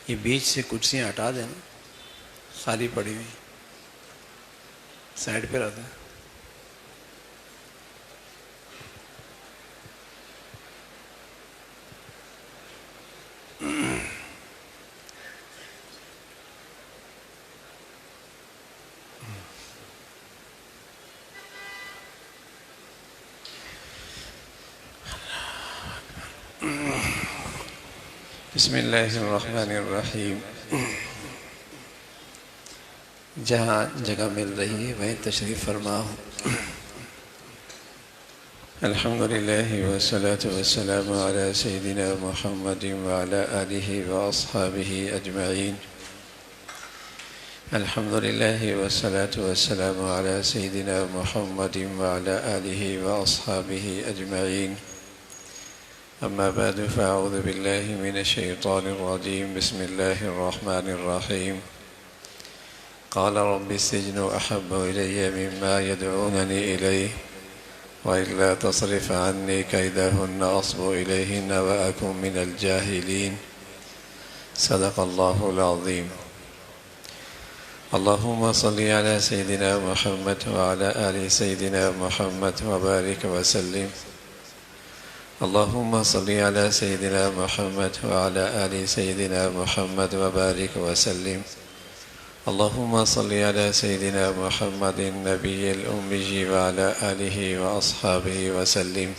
یہ بیچ سے کرسیاں ہٹا دینا، خالی پڑی ہوئی سائڈ پہ رکھ دیں۔ بسم اللہ الرحمن الرحیم۔ جہاں جگہ مل رہی ہے وہیں تشریف فرما ہو۔ الحمدللہ والصلاة والسلام علی سیدنا محمد وعلی آلہ واصحابہ اجمعین۔ الحمدللہ والصلاة والسلام علی سیدنا محمد وعلی آلہ واصحابہ اجمعین۔ اما بعد فاعوذ باللہ من الشیطان الرجیم۔ بسم اللہ الرحمن الرحیم۔ قال رب السجن احب الی مما يدعوننی الیہ وإلا تصرف عني كيدهن أصب إليهن وأكن من الجاهلين۔ صدق الله العظيم۔ اللهم صل على سيدنا محمد وعلى آل سيدنا محمد وبارك وسلم۔ اللهم صل على سيدنا محمد وعلى آل سيدنا محمد وبارك وسلم۔ اللهم صل على سيدنا محمد النبي الأمي وعلى آله وأصحابه وسلم۔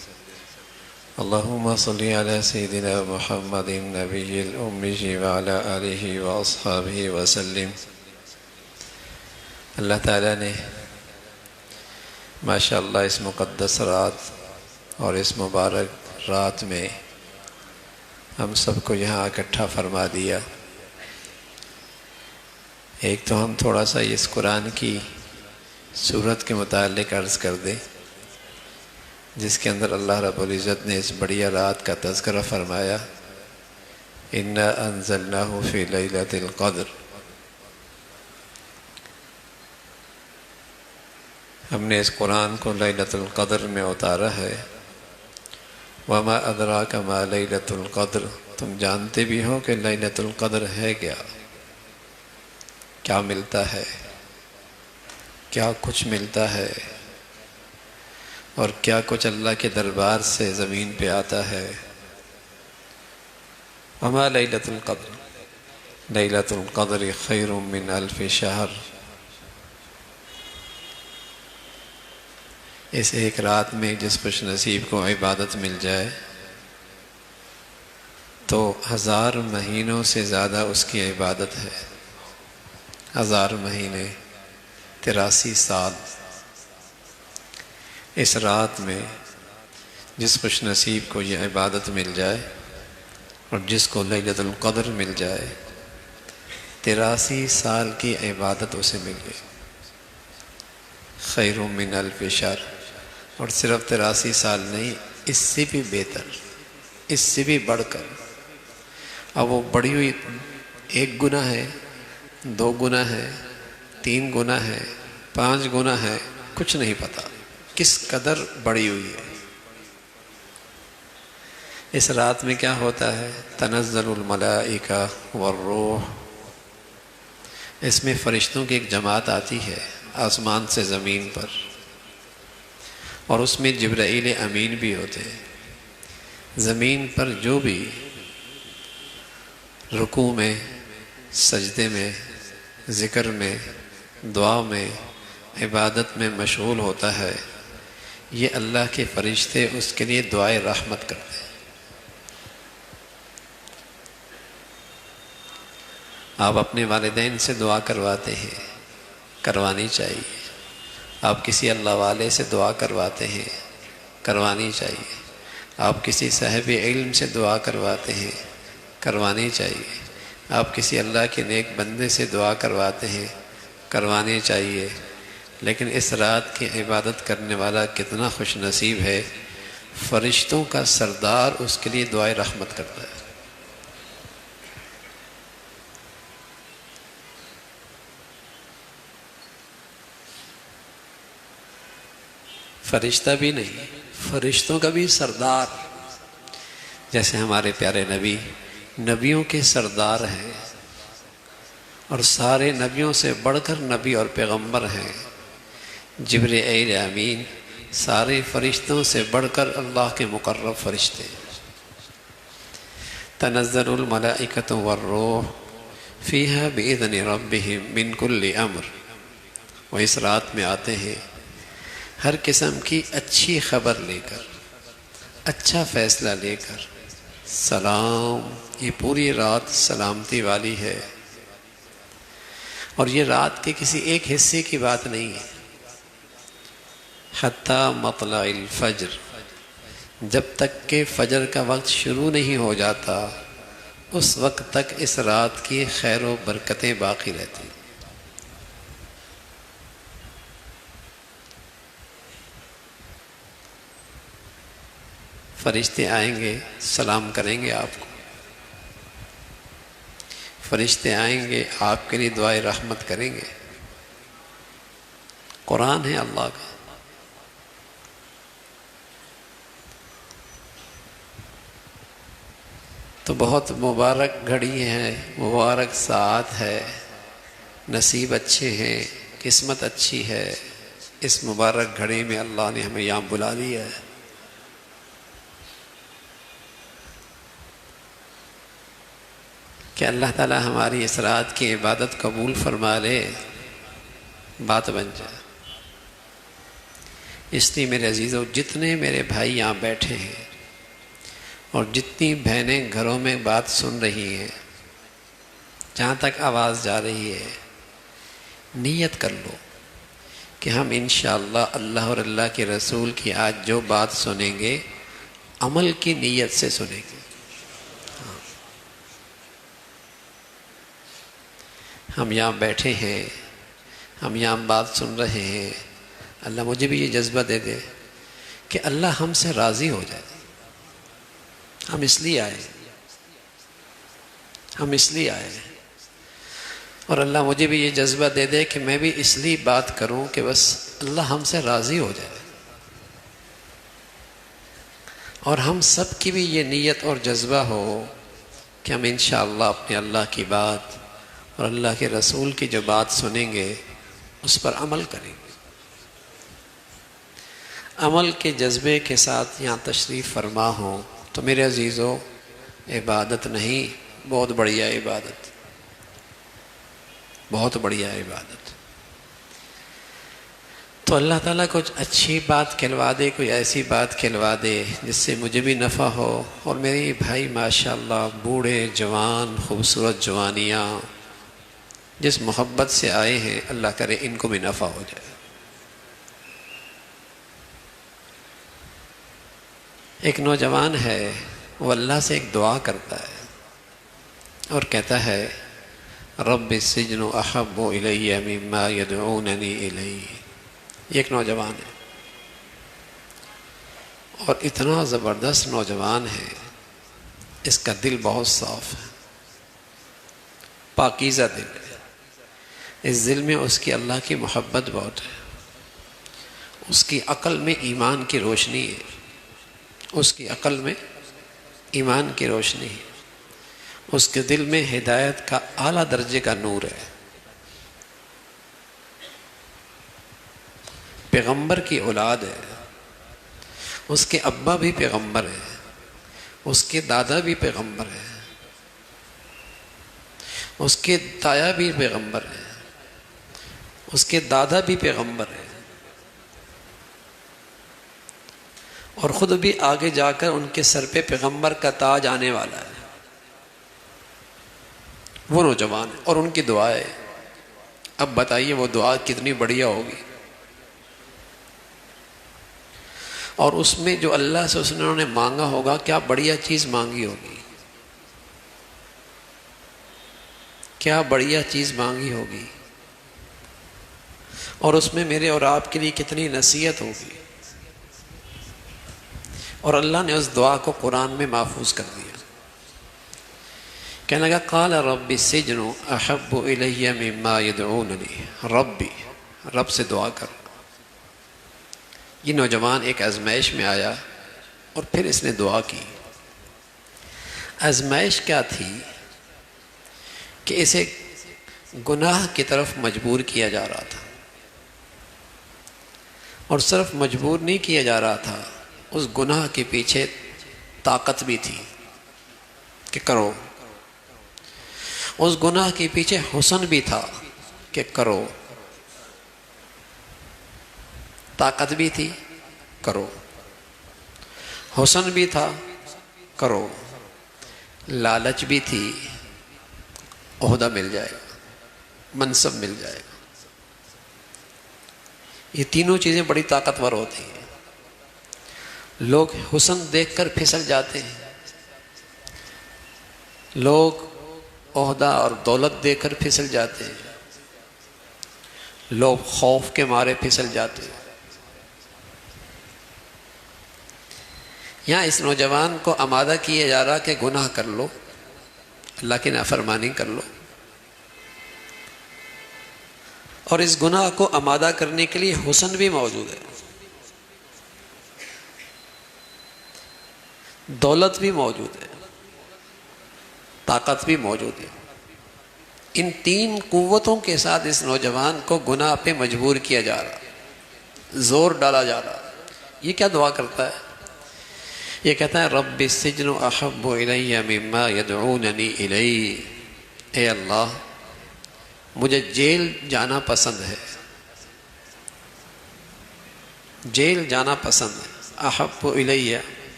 اللهم صل على سيدنا محمد النبي الأمي وعلى آله وأصحابه وسلم۔ اللہ تعالیٰ نے ماشاءاللہ اس مقدس رات اور اس مبارک رات میں ہم سب کو یہاں اکٹھا فرما دیا۔ ایک تو ہم تھوڑا سا اس قرآن کی سورت کے متعلق عرض کر دیں جس کے اندر اللہ رب العزت نے اس بڑیا رات کا تذکرہ فرمایا، اِنَّا أَنزَلْنَاهُ فِي لَيْلَةِ الْقَدْرِ۔ ہم نے اس قرآن کو لیلۃ القدر میں اتارا ہے۔ وَمَا أَدْرَاكَ مَا لَيْلَةُ الْقَدْرِ، تم جانتے بھی ہو کہ لیلۃ القدر ہے کیا، کیا ملتا ہے، کیا کچھ ملتا ہے، اور کیا کچھ اللہ کے دربار سے زمین پہ آتا ہے۔ وَمَا لَيْلَةُ الْقَدْرِ لَيْلَةُ الْقَدْرِ خَيْرٌ مِّنْ أَلْفِ شَهْرٍ۔ اس ایک رات میں جس خوش نصیب کو عبادت مل جائے تو 1000 مہینوں سے زیادہ اس کی عبادت ہے۔ 1000 مہینے 83 سال اس رات میں جس خوش نصیب کو یہ عبادت مل جائے اور جس کو لیلۃ القدر مل جائے، 83 سال کی عبادت اسے مل گئی۔ خیر من الف شہر، اور صرف 83 سال نہیں، اس سے بھی بہتر، اس سے بھی بڑھ کر۔ اب وہ بڑی ہوئی 1 گنا ہے، 2 گنا ہے، 3 گنا ہے، 5 گنا ہے، کچھ نہیں پتا کس قدر بڑی ہوئی ہے۔ اس رات میں کیا ہوتا ہے؟ تنزل الملائکہ والروح، اس میں فرشتوں کی ایک جماعت آتی ہے آسمان سے زمین پر، اور اس میں جبرائیل امین بھی ہوتے ہیں۔ زمین پر جو بھی رکوع میں، سجدے میں، ذکر میں، دعا میں، عبادت میں مشغول ہوتا ہے، یہ اللہ کے فرشتے اس کے لیے دعائے رحمت کرتے ہیں۔ آپ اپنے والدین سے دعا کرواتے ہیں، کروانی چاہیے۔ آپ کسی اللہ والے سے دعا کرواتے ہیں، کروانی چاہیے۔ آپ کسی صاحب علم سے دعا کرواتے ہیں، کروانی چاہیے۔ آپ کسی اللہ کے نیک بندے سے دعا کرواتے ہیں، کروانی چاہیے۔ لیکن اس رات کی عبادت کرنے والا کتنا خوش نصیب ہے، فرشتوں کا سردار اس کے لیے دعائے رحمت کرتا ہے۔ فرشتہ بھی نہیں، فرشتوں کا بھی سردار، جیسے ہمارے پیارے نبی نبیوں کے سردار ہیں، اور سارے نبیوں سے بڑھ کر نبی اور پیغمبر ہیں جبرائیل امین، سارے فرشتوں سے بڑھ کر اللہ کے مقرب فرشتے۔ تنزل الملائکۃ والروح فیہا بإذن ربہم من کل امر، وہ اس رات میں آتے ہیں ہر قسم کی اچھی خبر لے کر، اچھا فیصلہ لے کر۔ سلام، یہ پوری رات سلامتی والی ہے، اور یہ رات کے کسی ایک حصے کی بات نہیں ہے۔ حتی مطلع الفجر، جب تک کہ فجر کا وقت شروع نہیں ہو جاتا اس وقت تک اس رات کی خیر و برکتیں باقی رہتی۔ فرشتے آئیں گے، سلام کریں گے آپ کو، فرشتے آئیں گے آپ کے لیے دعائے رحمت کریں گے۔ قرآن ہے اللہ کا۔ تو بہت مبارک گھڑی ہے، مبارک ساعت ہے، نصیب اچھے ہیں، قسمت اچھی ہے۔ اس مبارک گھڑی میں اللہ نے ہمیں یہاں بلا لیا ہے۔ کہ اللہ تعالی ہماری اس رات کی عبادت قبول فرما لے، بات بن جائے۔ اس لیے میرے عزیزو، جتنے میرے بھائی یہاں بیٹھے ہیں اور جتنی بہنیں گھروں میں بات سن رہی ہیں، جہاں تک آواز جا رہی ہے، نیت کر لو کہ ہم انشاءاللہ اللہ اور اللہ کے رسول کی آج جو بات سنیں گے عمل کی نیت سے سنیں گے۔ ہم یہاں بیٹھے ہیں، ہم یہاں بات سن رہے ہیں، اللہ مجھے بھی یہ جذبہ دے دے کہ اللہ ہم سے راضی ہو جائے۔ ہم اس لیے آئے، ہم اس لیے آئے، اور اللہ مجھے بھی یہ جذبہ دے دے کہ میں بھی اس لیے بات کروں کہ بس اللہ ہم سے راضی ہو جائے، اور ہم سب کی بھی یہ نیت اور جذبہ ہو کہ ہم انشاءاللہ اپنے اللہ کی بات اور اللہ کے رسول کی جو بات سنیں گے اس پر عمل کریں گے۔ عمل کے جذبے کے ساتھ یہاں تشریف فرما ہوں تو میرے عزیزو، عبادت نہیں، بہت بڑھیا عبادت، بہت بڑھیا عبادت۔ تو اللہ تعالیٰ کچھ اچھی بات کھلوا دے، کوئی ایسی بات کھلوا دے جس سے مجھے بھی نفع ہو، اور میرے بھائی ماشاءاللہ بوڑھے جوان، خوبصورت جوانیاں جس محبت سے آئے ہیں، اللہ کرے ان کو بھی نفع ہو جائے۔ ایک نوجوان ہے، وہ اللہ سے ایک دعا کرتا ہے اور کہتا ہے رب السجن احب الی مما یدعوننی الیہ۔ یہ ایک نوجوان ہے، اور اتنا زبردست نوجوان ہے، اس کا دل بہت صاف ہے، پاکیزہ دل ہے۔ اس دل میں اس کی اللہ کی محبت بہت ہے، اس کی عقل میں ایمان کی روشنی ہے، اس کی عقل میں ایمان کی روشنی ہے، اس کے دل میں ہدایت کا اعلیٰ درجے کا نور ہے۔ پیغمبر کی اولاد ہے، اس کے ابا بھی پیغمبر ہے، اس کے دادا بھی پیغمبر ہے، اس کے تایا بھی پیغمبر ہے، اس کے دادا بھی پیغمبر ہے، اور خود بھی آگے جا کر ان کے سر پہ پیغمبر کا تاج آنے والا ہے۔ وہ نوجوان ہے اور ان کی دعا ہے۔ اب بتائیے وہ دعا کتنی بڑھیا ہوگی، اور اس میں جو اللہ سے انہوں نے مانگا ہوگا، کیا بڑھیا چیز مانگی ہوگی، کیا بڑھیا چیز مانگی ہوگی، اور اس میں میرے اور آپ کے لیے کتنی نصیحت ہوگی۔ اور اللہ نے اس دعا کو قرآن میں محفوظ کر دیا۔ کہنے لگا قال رب السجن احب الی مما یدعوننی، ربی، رب سے دعا کر۔ یہ نوجوان ایک آزمائش میں آیا اور پھر اس نے دعا کی۔ آزمائش کیا تھی کہ اسے گناہ کی طرف مجبور کیا جا رہا تھا، اور صرف مجبور نہیں کیا جا رہا تھا، اس گناہ کے پیچھے طاقت بھی تھی کہ کرو، اس گناہ کے پیچھے حسن بھی تھا کہ کرو، طاقت بھی تھی کرو، حسن بھی تھا کرو، لالچ بھی تھی عہدہ مل جائے گا، منصب مل جائے گا۔ یہ تینوں چیزیں بڑی طاقتور ہوتی ہیں۔ لوگ حسن دیکھ کر پھسل جاتے ہیں، لوگ عہدہ اور دولت دیکھ کر پھسل جاتے ہیں، لوگ خوف کے مارے پھسل جاتے ہیں۔ یہاں اس نوجوان کو آمادہ کیا جا رہا کہ گناہ کر لو، اللہ کی نافرمانی کر لو، اور اس گناہ کو آمادہ کرنے کے لیے حسن بھی موجود ہے، دولت بھی موجود ہے، طاقت بھی موجود ہے۔ ان تین قوتوں کے ساتھ اس نوجوان کو گناہ پہ مجبور کیا جا رہا، زور ڈالا جا رہا۔ یہ کیا دعا کرتا ہے؟ یہ کہتا ہے رب السجن احب الی مما یدعوننی الی، اے اللہ مجھے جیل جانا پسند ہے، جیل جانا پسند ہے۔ احب الی،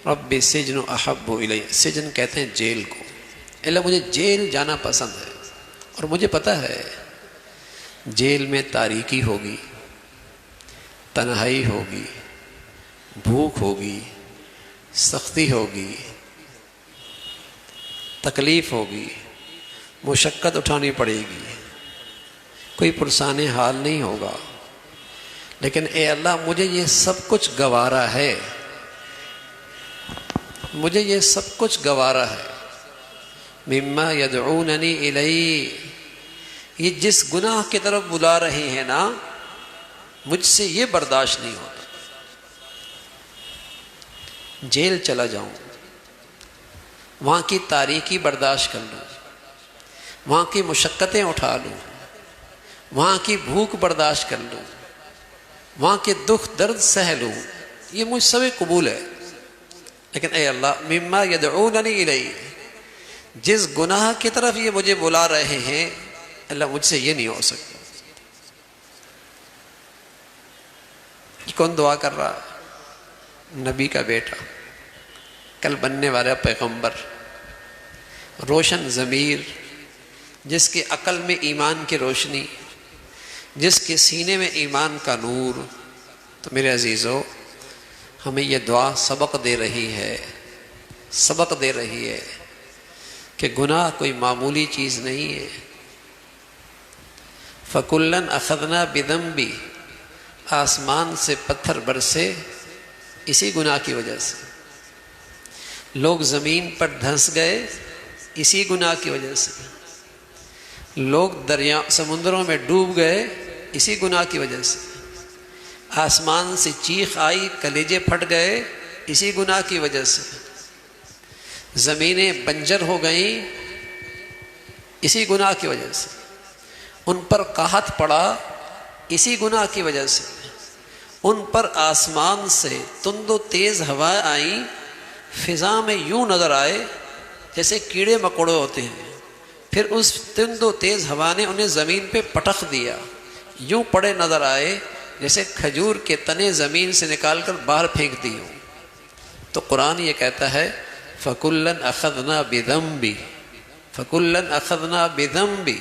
رب السجن احب الی، سجن کہتے ہیں جیل کو، اللہ مجھے جیل جانا پسند ہے، اور مجھے پتہ ہے جیل میں تاریکی ہوگی، تنہائی ہوگی، بھوک ہوگی، سختی ہوگی، تکلیف ہوگی، مشقت اٹھانی پڑے گی، کوئی پرسان حال نہیں ہوگا، لیکن اے اللہ مجھے یہ سب کچھ گوارا ہے، مجھے یہ سب کچھ گوارا ہے۔ مما یدعوننی الی، یہ جس گناہ کی طرف بلا رہے ہیں نا، مجھ سے یہ برداشت نہیں ہوتا، جیل چلا جاؤں، وہاں کی تاریکی برداشت کر لوں، وہاں کی مشقتیں اٹھا لوں، وہاں کی بھوک برداشت کر لوں، وہاں کے دکھ درد سہ لوں، یہ مجھ سے قبول ہے، لیکن اے اللہ مما یدعوننی الی، جس گناہ کی طرف یہ مجھے بلا رہے ہیں اللہ مجھ سے یہ نہیں ہو سکتا۔ یہ کون دعا کر رہا؟ نبی کا بیٹا، کل بننے والا پیغمبر، روشن ضمیر، جس کی عقل میں ایمان کی روشنی، جس کے سینے میں ایمان کا نور۔ تو میرے عزیزو، ہمیں یہ دعا سبق دے رہی ہے، سبق دے رہی ہے کہ گناہ کوئی معمولی چیز نہیں ہے۔ فَكُلًّا أَخَذْنَا بِذَنبِ، آسمان سے پتھر برسے اسی گناہ کی وجہ سے، لوگ زمین پر دھنس گئے اسی گناہ کی وجہ سے، لوگ دریا سمندروں میں ڈوب گئے اسی گناہ کی وجہ سے، آسمان سے چیخ آئی، کلیجے پھٹ گئے اسی گناہ کی وجہ سے، زمینیں بنجر ہو گئیں اسی گناہ کی وجہ سے، ان پر قحط پڑا اسی گناہ کی وجہ سے، ان پر آسمان سے تند و تیز ہوائیں آئیں، فضا میں یوں نظر آئے جیسے کیڑے مکوڑے ہوتے ہیں، پھر اس تند و تیز ہوا نے انہیں زمین پہ پٹخ دیا، یوں پڑے نظر آئے جیسے کھجور کے تنے زمین سے نکال کر باہر پھینک دی ہوں۔ تو قرآن یہ کہتا ہے فَكُلًّا أَخَذْنَا بِذَنبِ، فَكُلًّا أَخَذْنَا بِذَنبِ،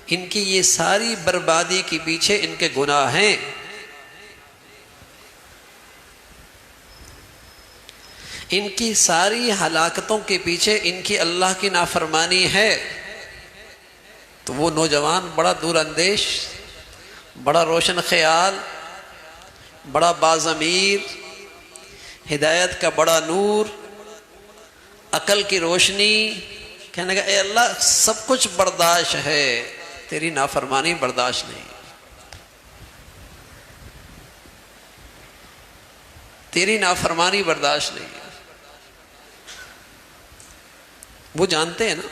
ان کی یہ ساری بربادی کے پیچھے ان کے گناہ ہیں۔ ان کی ساری ہلاکتوں کے پیچھے ان کی اللہ کی نافرمانی ہے۔ تو وہ نوجوان بڑا دور اندیش، بڑا روشن خیال، بڑا باضمیر، ہدایت کا بڑا نور، عقل کی روشنی، کہنے لگا اے اللہ سب کچھ برداشت ہے، تیری نافرمانی برداشت نہیں، تیری نافرمانی برداشت نہیں۔ وہ جانتے ہیں نا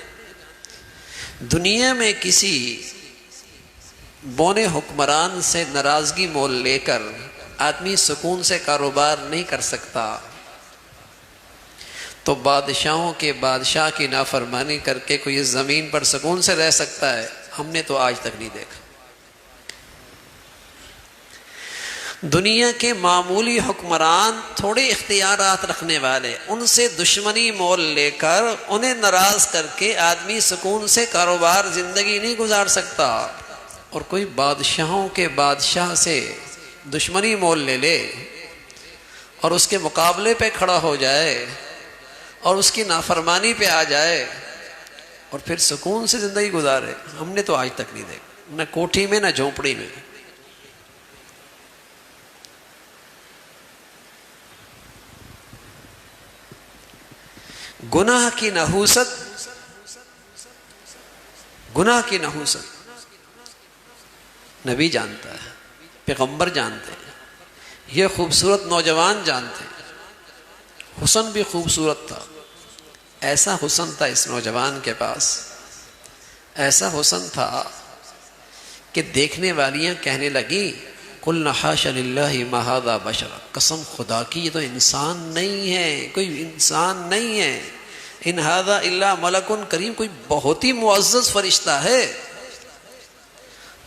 دنیا میں کسی بونے حکمران سے ناراضگی مول لے کر آدمی سکون سے کاروبار نہیں کر سکتا، تو بادشاہوں کے بادشاہ کی نافرمانی کر کے کوئی اس زمین پر سکون سے رہ سکتا ہے؟ ہم نے تو آج تک نہیں دیکھا۔ دنیا کے معمولی حکمران، تھوڑے اختیارات رکھنے والے، ان سے دشمنی مول لے کر انہیں ناراض کر کے آدمی سکون سے کاروبار زندگی نہیں گزار سکتا، اور کوئی بادشاہوں کے بادشاہ سے دشمنی مول لے لے اور اس کے مقابلے پہ کھڑا ہو جائے اور اس کی نافرمانی پہ آ جائے اور پھر سکون سے زندگی گزارے، ہم نے تو آج تک نہیں دیکھا، نہ کوٹھی میں نہ جھونپڑی میں۔ گناہ کی نحوست نبی جانتا ہے، پیغمبر جانتے ہیں، یہ خوبصورت نوجوان جانتے ہیں، حسن بھی خوبصورت تھا، ایسا حسن تھا اس نوجوان کے پاس، ایسا حسن تھا کہ دیکھنے والیاں کہنے لگی قُلْنَا حَاشَ لِلَّهِ مَا هَذَا بَشَرًا، قسم خدا کی یہ تو انسان نہیں ہے، کوئی انسان نہیں ہے، ان هَذَا إِلَّا مَلَكٌ کریم، کوئی بہت ہی معزز فرشتہ ہے۔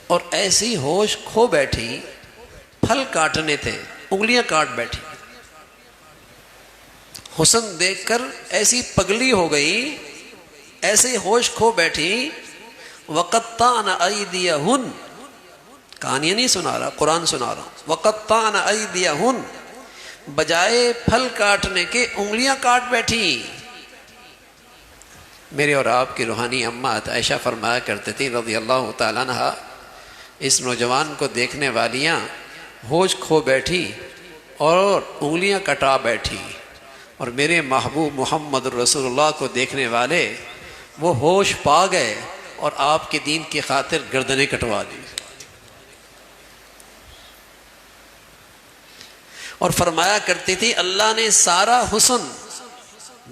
اور ایسی ہوش کھو بیٹھی، پھل کاٹنے تھے، انگلیاں کاٹ بیٹھی، حسن دیکھ کر ایسی پگلی ہو گئی، ایسی ہوش کھو بیٹھی، وَقَطَّعْنَ أَيْدِيَهُنَّ، کہانیاں نہیں سنا رہا، قرآن سنا رہا ہوں، وَقَطَّعْنَ أَيْدِيَهُنَّ، بجائے پھل کاٹنے کے انگلیاں کاٹ بیٹھی۔ میرے اور آپ کی روحانی اماں عائشہ فرمایا کرتے تھیں رضی اللہ تعالیٰ عنہا، اس نوجوان کو دیکھنے والیاں ہوش کھو بیٹھی اور انگلیاں کٹا بیٹھی، اور میرے محبوب محمد رسول اللہ کو دیکھنے والے وہ ہوش پا گئے اور آپ کے دین کی خاطر گردنیں کٹوا دی۔ اور فرمایا کرتی تھی اللہ نے سارا حسن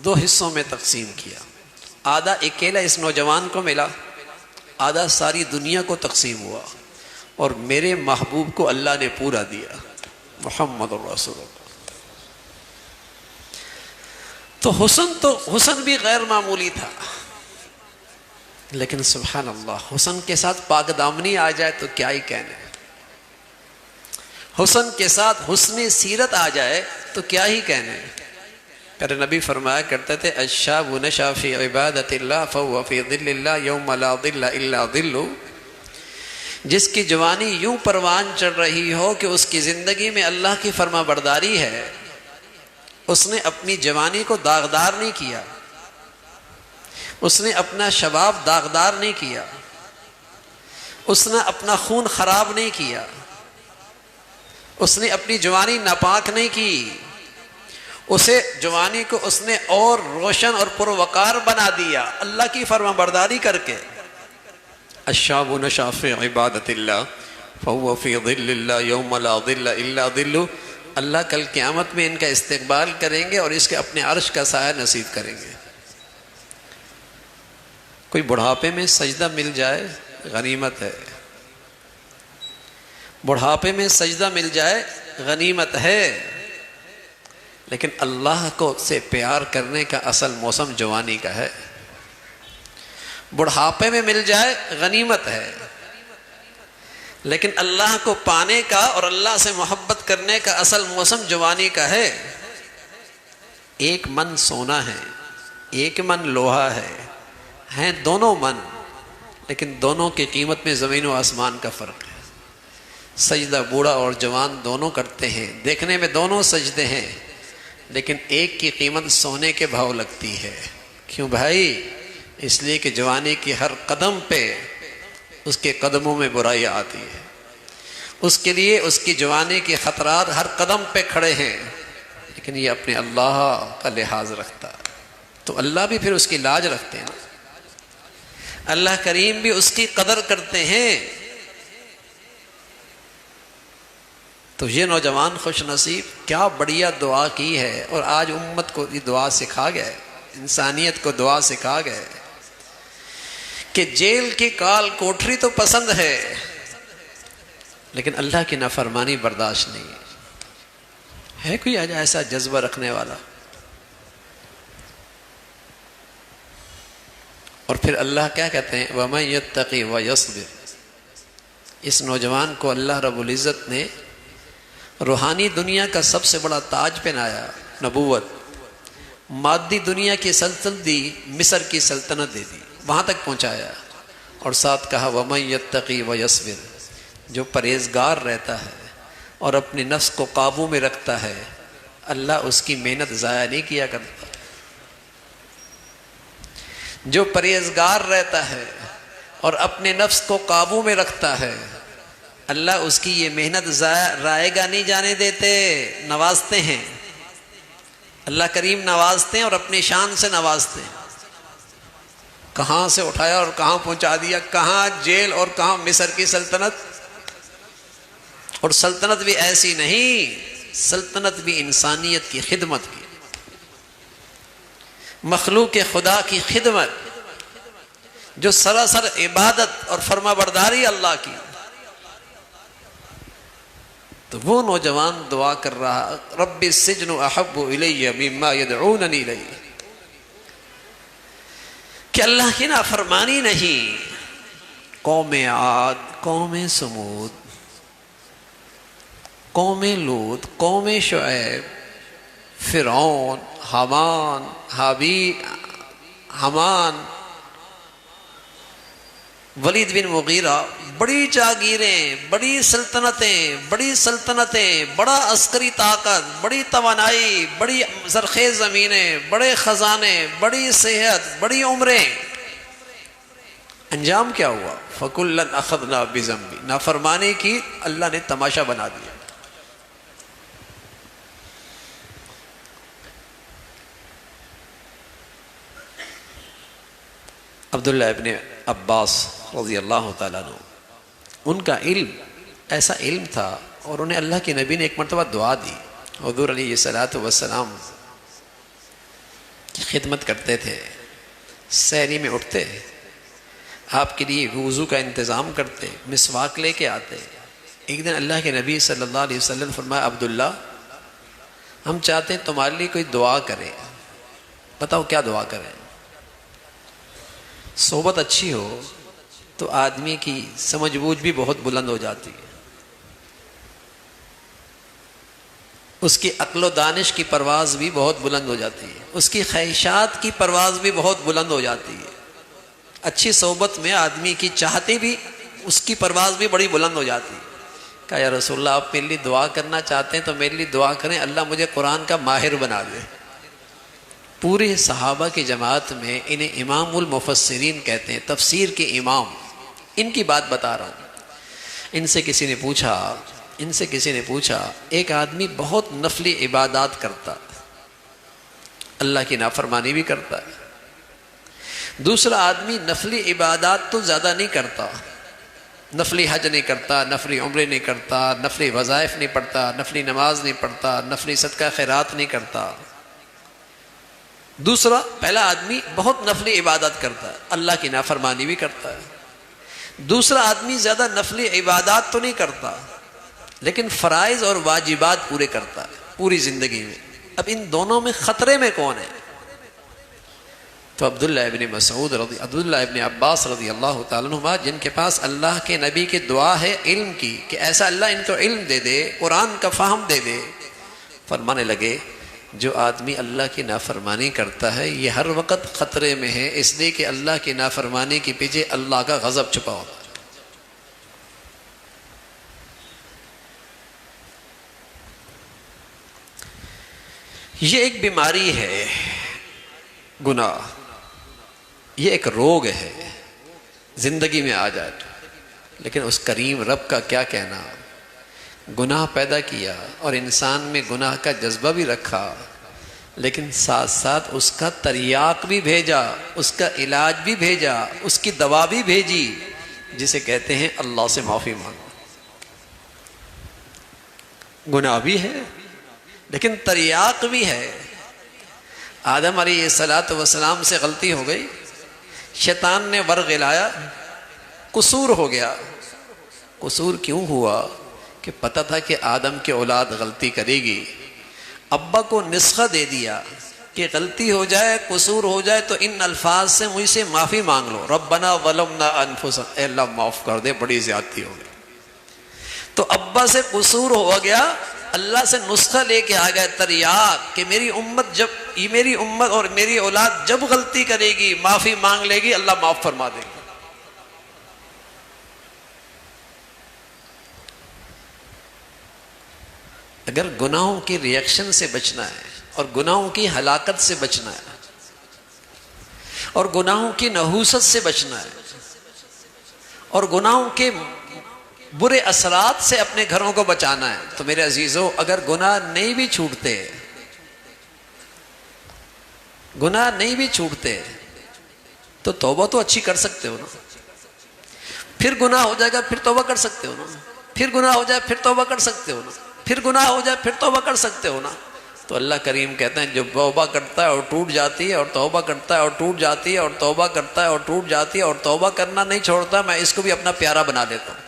دو حصوں میں تقسیم کیا، آدھا اکیلا اس نوجوان کو ملا، آدھا ساری دنیا کو تقسیم ہوا، اور میرے محبوب کو اللہ نے پورا دیا، محمد رسول اللہ۔ تو حسن بھی غیر معمولی تھا، لیکن سبحان اللہ، حسن کے ساتھ پاک دامنی آ جائے تو کیا ہی کہنے، حسن کے ساتھ حسن سیرت آ جائے تو کیا ہی کہنے۔ پیارے نبی فرمایا کرتے تھے الشاب نشا فی عبادت اللہ فہو فی ظل اللہ یوم لا ظل الا ظلہ، جس کی جوانی یوں پروان چڑھ رہی ہو کہ اس کی زندگی میں اللہ کی فرما برداری ہے، اس نے اپنی جوانی کو داغدار نہیں کیا، اس نے اپنا شباب داغدار نہیں کیا، اس نے اپنا خون خراب نہیں کیا، اس نے اپنی جوانی ناپاک نہیں کی، اسے جوانی کو اس نے اور روشن اور پروقار بنا دیا اللہ کی فرما برداری کر کے۔ الشاب نشا فی عبادت اللہ فہو فی ظل اللہ یوم لا ظل الا ظلہ، اللہ کل قیامت میں ان کا استقبال کریں گے اور اس کے اپنے عرش کا سایہ نصیب کریں گے۔ کوئی بڑھاپے میں سجدہ مل جائے غنیمت ہے، بڑھاپے میں سجدہ مل جائے غنیمت ہے، لیکن اللہ کو سے پیار کرنے کا اصل موسم جوانی کا ہے۔ بڑھاپے میں مل جائے غنیمت ہے، لیکن اللہ کو پانے کا اور اللہ سے محبت کرنے کا اصل موسم جوانی کا ہے۔ ایک من سونا ہے، ایک من لوہا ہے، ہیں دونوں من، لیکن دونوں کی قیمت میں زمین و آسمان کا فرق ہے۔ سجدہ بوڑھا اور جوان دونوں کرتے ہیں، دیکھنے میں دونوں سجدے ہیں، لیکن ایک کی قیمت سونے کے بھاؤ لگتی ہے۔ کیوں بھائی؟ اس لیے کہ جوانی کی ہر قدم پہ اس کے قدموں میں برائی آتی ہے، اس کے لیے اس کی جوانی کے خطرات ہر قدم پہ کھڑے ہیں، لیکن یہ اپنے اللہ کا لحاظ رکھتا ہے، تو اللہ بھی پھر اس کی لاج رکھتے ہیں، اللہ کریم بھی اس کی قدر کرتے ہیں۔ تو یہ نوجوان خوش نصیب کیا بڑھیا دعا کی ہے، اور آج امت کو یہ دعا سکھا گئے، انسانیت کو دعا سکھا گئے کہ جیل کی کال کوٹری تو پسند ہے لیکن اللہ کی نافرمانی برداشت نہیں ہے کوئی آج ایسا جذبہ رکھنے والا؟ اور پھر اللہ کیا کہتے ہیں وَمَن يَتَّقِ وَيَصْبِرْ، اس نوجوان کو اللہ رب العزت نے روحانی دنیا کا سب سے بڑا تاج پہنایا، نبوت، مادی دنیا کی سلطنت دی، مصر کی سلطنت دے دی، وہاں تک پہنچایا، اور ساتھ کہا وَمَن يَتَّقِ وَيَصْبِرْ، جو پرہیزگار رہتا ہے اور اپنے نفس کو قابو میں رکھتا ہے اللہ اس کی محنت ضائع نہیں کیا کرتا۔ جو پرہیزگار رہتا ہے اور اپنے نفس کو قابو میں رکھتا ہے اللہ اس کی یہ محنت ضائع نہیں جانے دیتے، نوازتے ہیں۔ اللہ کریم نوازتے ہیں اور اپنی شان سے نوازتے ہیں۔ کہاں سے اٹھایا اور کہاں پہنچا دیا، کہاں جیل اور کہاں مصر کی سلطنت، اور سلطنت بھی ایسی نہیں، سلطنت بھی انسانیت کی خدمت کی، مخلوق خدا کی خدمت، جو سراسر عبادت اور فرما برداری اللہ کی۔ تو وہ نوجوان دعا کر رہا رب السجن احب الی مما یدعوننی الیہ، کہ اللہ کی نافرمانی نہیں، قوم عاد، قوم سمود، قوم لوط، قوم شعیب، فرعون، حامان، ولید بن مغیرہ، بڑی جاگیریں، بڑی سلطنتیں، بڑا عسکری طاقت، بڑی توانائی، بڑی زرخیز زمینیں، بڑے خزانے، بڑی صحت، بڑی عمریں، انجام کیا ہوا؟ فَكُلًّا أَخَذْنَا بِذَنبِهِ، نافرمانی کی اللہ نے تماشا بنا دیا۔ عبداللہ ابن عباس رضی اللہ تعالیٰ عنہ، ان کا علم ایسا علم تھا، اور انہیں اللہ کے نبی نے ایک مرتبہ دعا دی۔ حضور علیہ السلام کی خدمت کرتے تھے، سحری میں اٹھتے، آپ کے لیے وضو کا انتظام کرتے، مسواک لے کے آتے۔ ایک دن اللہ کے نبی صلی اللہ علیہ وسلم فرمایا عبداللہ ہم چاہتے ہیں تمہارے لیے کوئی دعا کرے، بتاؤ کیا دعا کریں؟ صحبت اچھی ہو تو آدمی کی سمجھ بوجھ بھی بہت بلند ہو جاتی ہے، اس کی عقل و دانش کی پرواز بھی بہت بلند ہو جاتی ہے، اس کی خواہشات کی پرواز بھی بہت بلند ہو جاتی ہے۔ اچھی صحبت میں آدمی کی چاہتے بھی، اس کی پرواز بھی بڑی بلند ہو جاتی ہے۔ کہا یا رسول اللہ آپ میرے لیے دعا کرنا چاہتے ہیں تو میرے لیے دعا کریں اللہ مجھے قرآن کا ماہر بنا دے۔ پورے صحابہ کی جماعت میں انہیں امام المفسرین کہتے ہیں، تفسیر کے امام، ان کی بات بتا رہا ہوں۔ ان سے کسی نے پوچھا ایک آدمی بہت نفلی عبادات کرتا، اللہ کی نافرمانی بھی کرتا ہے، دوسرا آدمی نفلی عبادات تو زیادہ نہیں کرتا، نفلی حج نہیں کرتا، نفلی عمرے نہیں کرتا، نفلی وظائف نہیں پڑھتا، نفلی نماز نہیں پڑھتا، نفلی صدقہ خیرات نہیں کرتا۔ دوسرا، پہلا آدمی بہت نفلی عبادت کرتا ہے، اللہ کی نافرمانی بھی کرتا ہے۔ دوسرا آدمی زیادہ نفلی عبادات تو نہیں کرتا لیکن فرائض اور واجبات پورے کرتا ہے پوری زندگی میں۔ اب ان دونوں میں خطرے میں کون ہے؟ تو عبداللہ ابن عباس رضی اللہ تعالیٰ عنہ، جن کے پاس اللہ کے نبی کی دعا ہے علم کی کہ ایسا اللہ ان کو علم دے دے، قرآن کا فہم دے دے، فرمانے لگے جو آدمی اللہ کی نافرمانی کرتا ہے یہ ہر وقت خطرے میں ہے، اس لیے کہ اللہ کی نافرمانی کے پیچھے اللہ کا غضب چھپا ہوتا ہے۔ یہ ایک بیماری ہے گناہ، یہ ایک روگ ہے، زندگی میں آ جائے تو۔ لیکن اس کریم رب کا کیا کہنا، گناہ پیدا کیا اور انسان میں گناہ کا جذبہ بھی رکھا، لیکن ساتھ ساتھ اس کا تریاق بھی بھیجا، اس کا علاج بھی بھیجا، اس کی دوا بھی بھیجی، جسے کہتے ہیں اللہ سے معافی مانگو۔ گناہ بھی ہے لیکن تریاق بھی ہے۔ آدم علیہ السلام سے غلطی ہو گئی، شیطان نے ورغلایا، قصور ہو گیا۔ قصور کیوں ہوا؟ کہ پتہ تھا کہ آدم کی اولاد غلطی کرے گی، ابا کو نسخہ دے دیا کہ غلطی ہو جائے، قصور ہو جائے تو ان الفاظ سے مجھ سے معافی مانگ لو، ربنا ظلمنا انفسنا، اے اللہ معاف کر دے، بڑی زیادتی ہو گئی۔ تو ابا سے قصور ہو گیا، اللہ سے نسخہ لے کے آ گئے تریاق کہ میری امت اور میری اولاد جب غلطی کرے گی معافی مانگ لے گی، اللہ معاف فرما دے گا۔ اگر گناہوں کی ریئیکشن سے بچنا ہے اور گناہوں کی ہلاکت سے بچنا ہے اور گناہوں کی نحوست سے بچنا ہے اور گناہوں کے برے اثرات سے اپنے گھروں کو بچانا ہے، تو میرے عزیزو اگر گناہ نہیں بھی چھوٹتے تو توبہ تو اچھی کر سکتے ہو نا، پھر گناہ ہو جائے گا پھر توبہ کر سکتے ہو نا، پھر گناہ ہو جائے پھر توبہ کر سکتے ہو نا، پھر گناہ ہو جائے پھر توبہ کر سکتے ہو نا۔ تو اللہ کریم کہتے ہیں جو توبہ کرتا ہے اور ٹوٹ جاتی ہے اور توبہ کرتا ہے اور ٹوٹ جاتی ہے اور توبہ کرتا ہے اور ٹوٹ جاتی ہے اور توبہ کرنا نہیں چھوڑتا، میں اس کو بھی اپنا پیارا بنا دیتا ہوں۔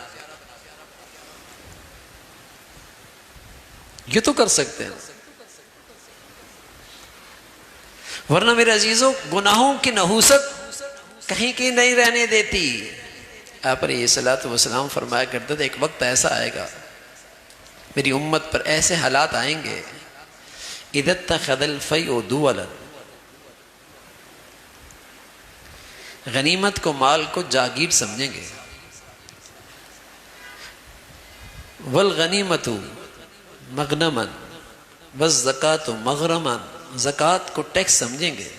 یہ تو کر سکتے ہیں، ورنہ میرے عزیزوں گناہوں کی نحوست کہیں کی نہیں رہنے دیتی۔ آپ علیہ الصلوۃ والسلام فرمایا کرتے تھے ایک وقت ایسا آئے گا میری امت پر، ایسے حالات آئیں گے اذا اتخذ الفیء دولا، غنیمت کو مال کو جاگیر سمجھیں گے، والغنیمت مغنما والزکاۃ مغرما، زکوٰۃ کو ٹیکس سمجھیں گے،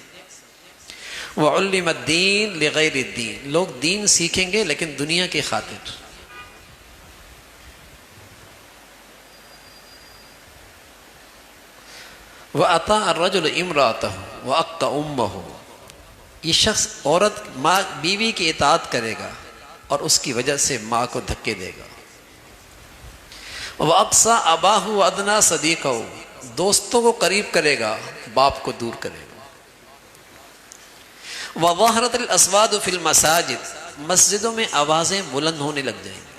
وعلم الدین لغیر الدین، لوگ دین سیکھیں گے لیکن دنیا کی خاطر۔ وَأَطَاعَ الرَّجُلُ امْرَأَتَهُ وَأَقَّ أُمَّهُ، یہ شخص عورت ماں بیوی کی اطاعت کرے گا اور اس کی وجہ سے ماں کو دھکے دے گا۔ وَأَقْصَى أَبَاهُ وَأَدْنَى صَدِيقَهُ، دوستوں کو قریب کرے گا باپ کو دور کرے گا۔ وَظَهَرَتِ الْأَصْوَاتُ فِي الْمَسَاجِدِ، مسجدوں میں آوازیں بلند ہونے لگ جائیں گی۔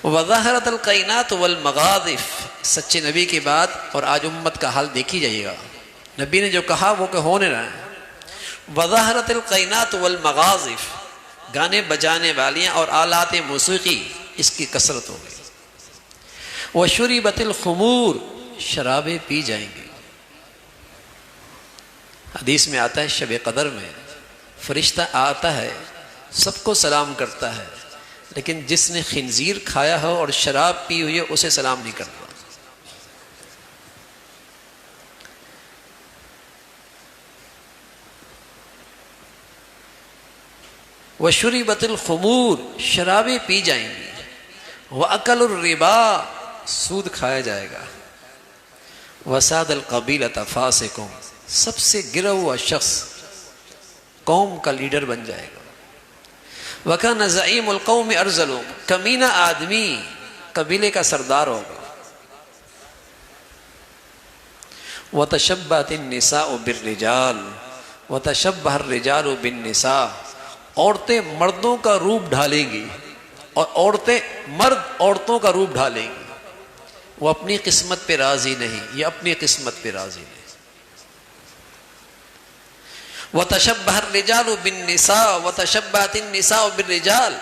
وَظَهَرَتِ الْقَيْنَاتُ وَالْمَغَاظِفُ، سچے نبی کی بات اور آج امت کا حال دیکھی جائے گا، نبی نے جو کہا وہ کہ ہونے رہا ہے۔ وَظَهَرَتِ الْقَيْنَاتُ وَالْمَغَاظِفُ، گانے بجانے والیاں اور آلات موسیقی اس کی کثرت ہو گئی۔ وَشُرِبَتِ الْخُمُورُ، شرابیں پی جائیں گی۔ حدیث میں آتا ہے شب قدر میں فرشتہ آتا ہے سب کو سلام کرتا ہے، لیکن جس نے خنزیر کھایا ہو اور شراب پی ہوئی ہے اسے سلام نہیں کرتا۔ وَشُرِبَتِ الْخُمُورُ، شرابیں پی جائیں گی۔ وَأَكَلُ الرِّبَا، سود کھایا جائے گا۔ وَسَادَ الْقَبِيلَةَ فَاسِقٌ، سب سے گرا ہوا شخص قوم کا لیڈر بن جائے گا۔ وَكَانَ زَعِيمُ الْقَوْمِ أَرْذَلُ، کمینہ آدمی قبیلے کا سردار ہوگا۔ وَتَشَبَّهَتِ النِّسَاءُ بِالرِّجَالِ وَتَشَبَّهَ الرِّجَالُ بِالنِّسَاءِ، عورتیں مردوں کا روپ ڈھالیں گی اور مرد عورتوں کا روپ ڈھالیں گی۔ وہ اپنی قسمت پہ راضی نہیں، یہ اپنی قسمت پہ راضی نہیں۔ وَتَشَبَّهَ الرِّجَالُ بِالنِّسَاءِ وَتَشَبَّهَتِ النِّسَاءُ بِالرِّجَالِ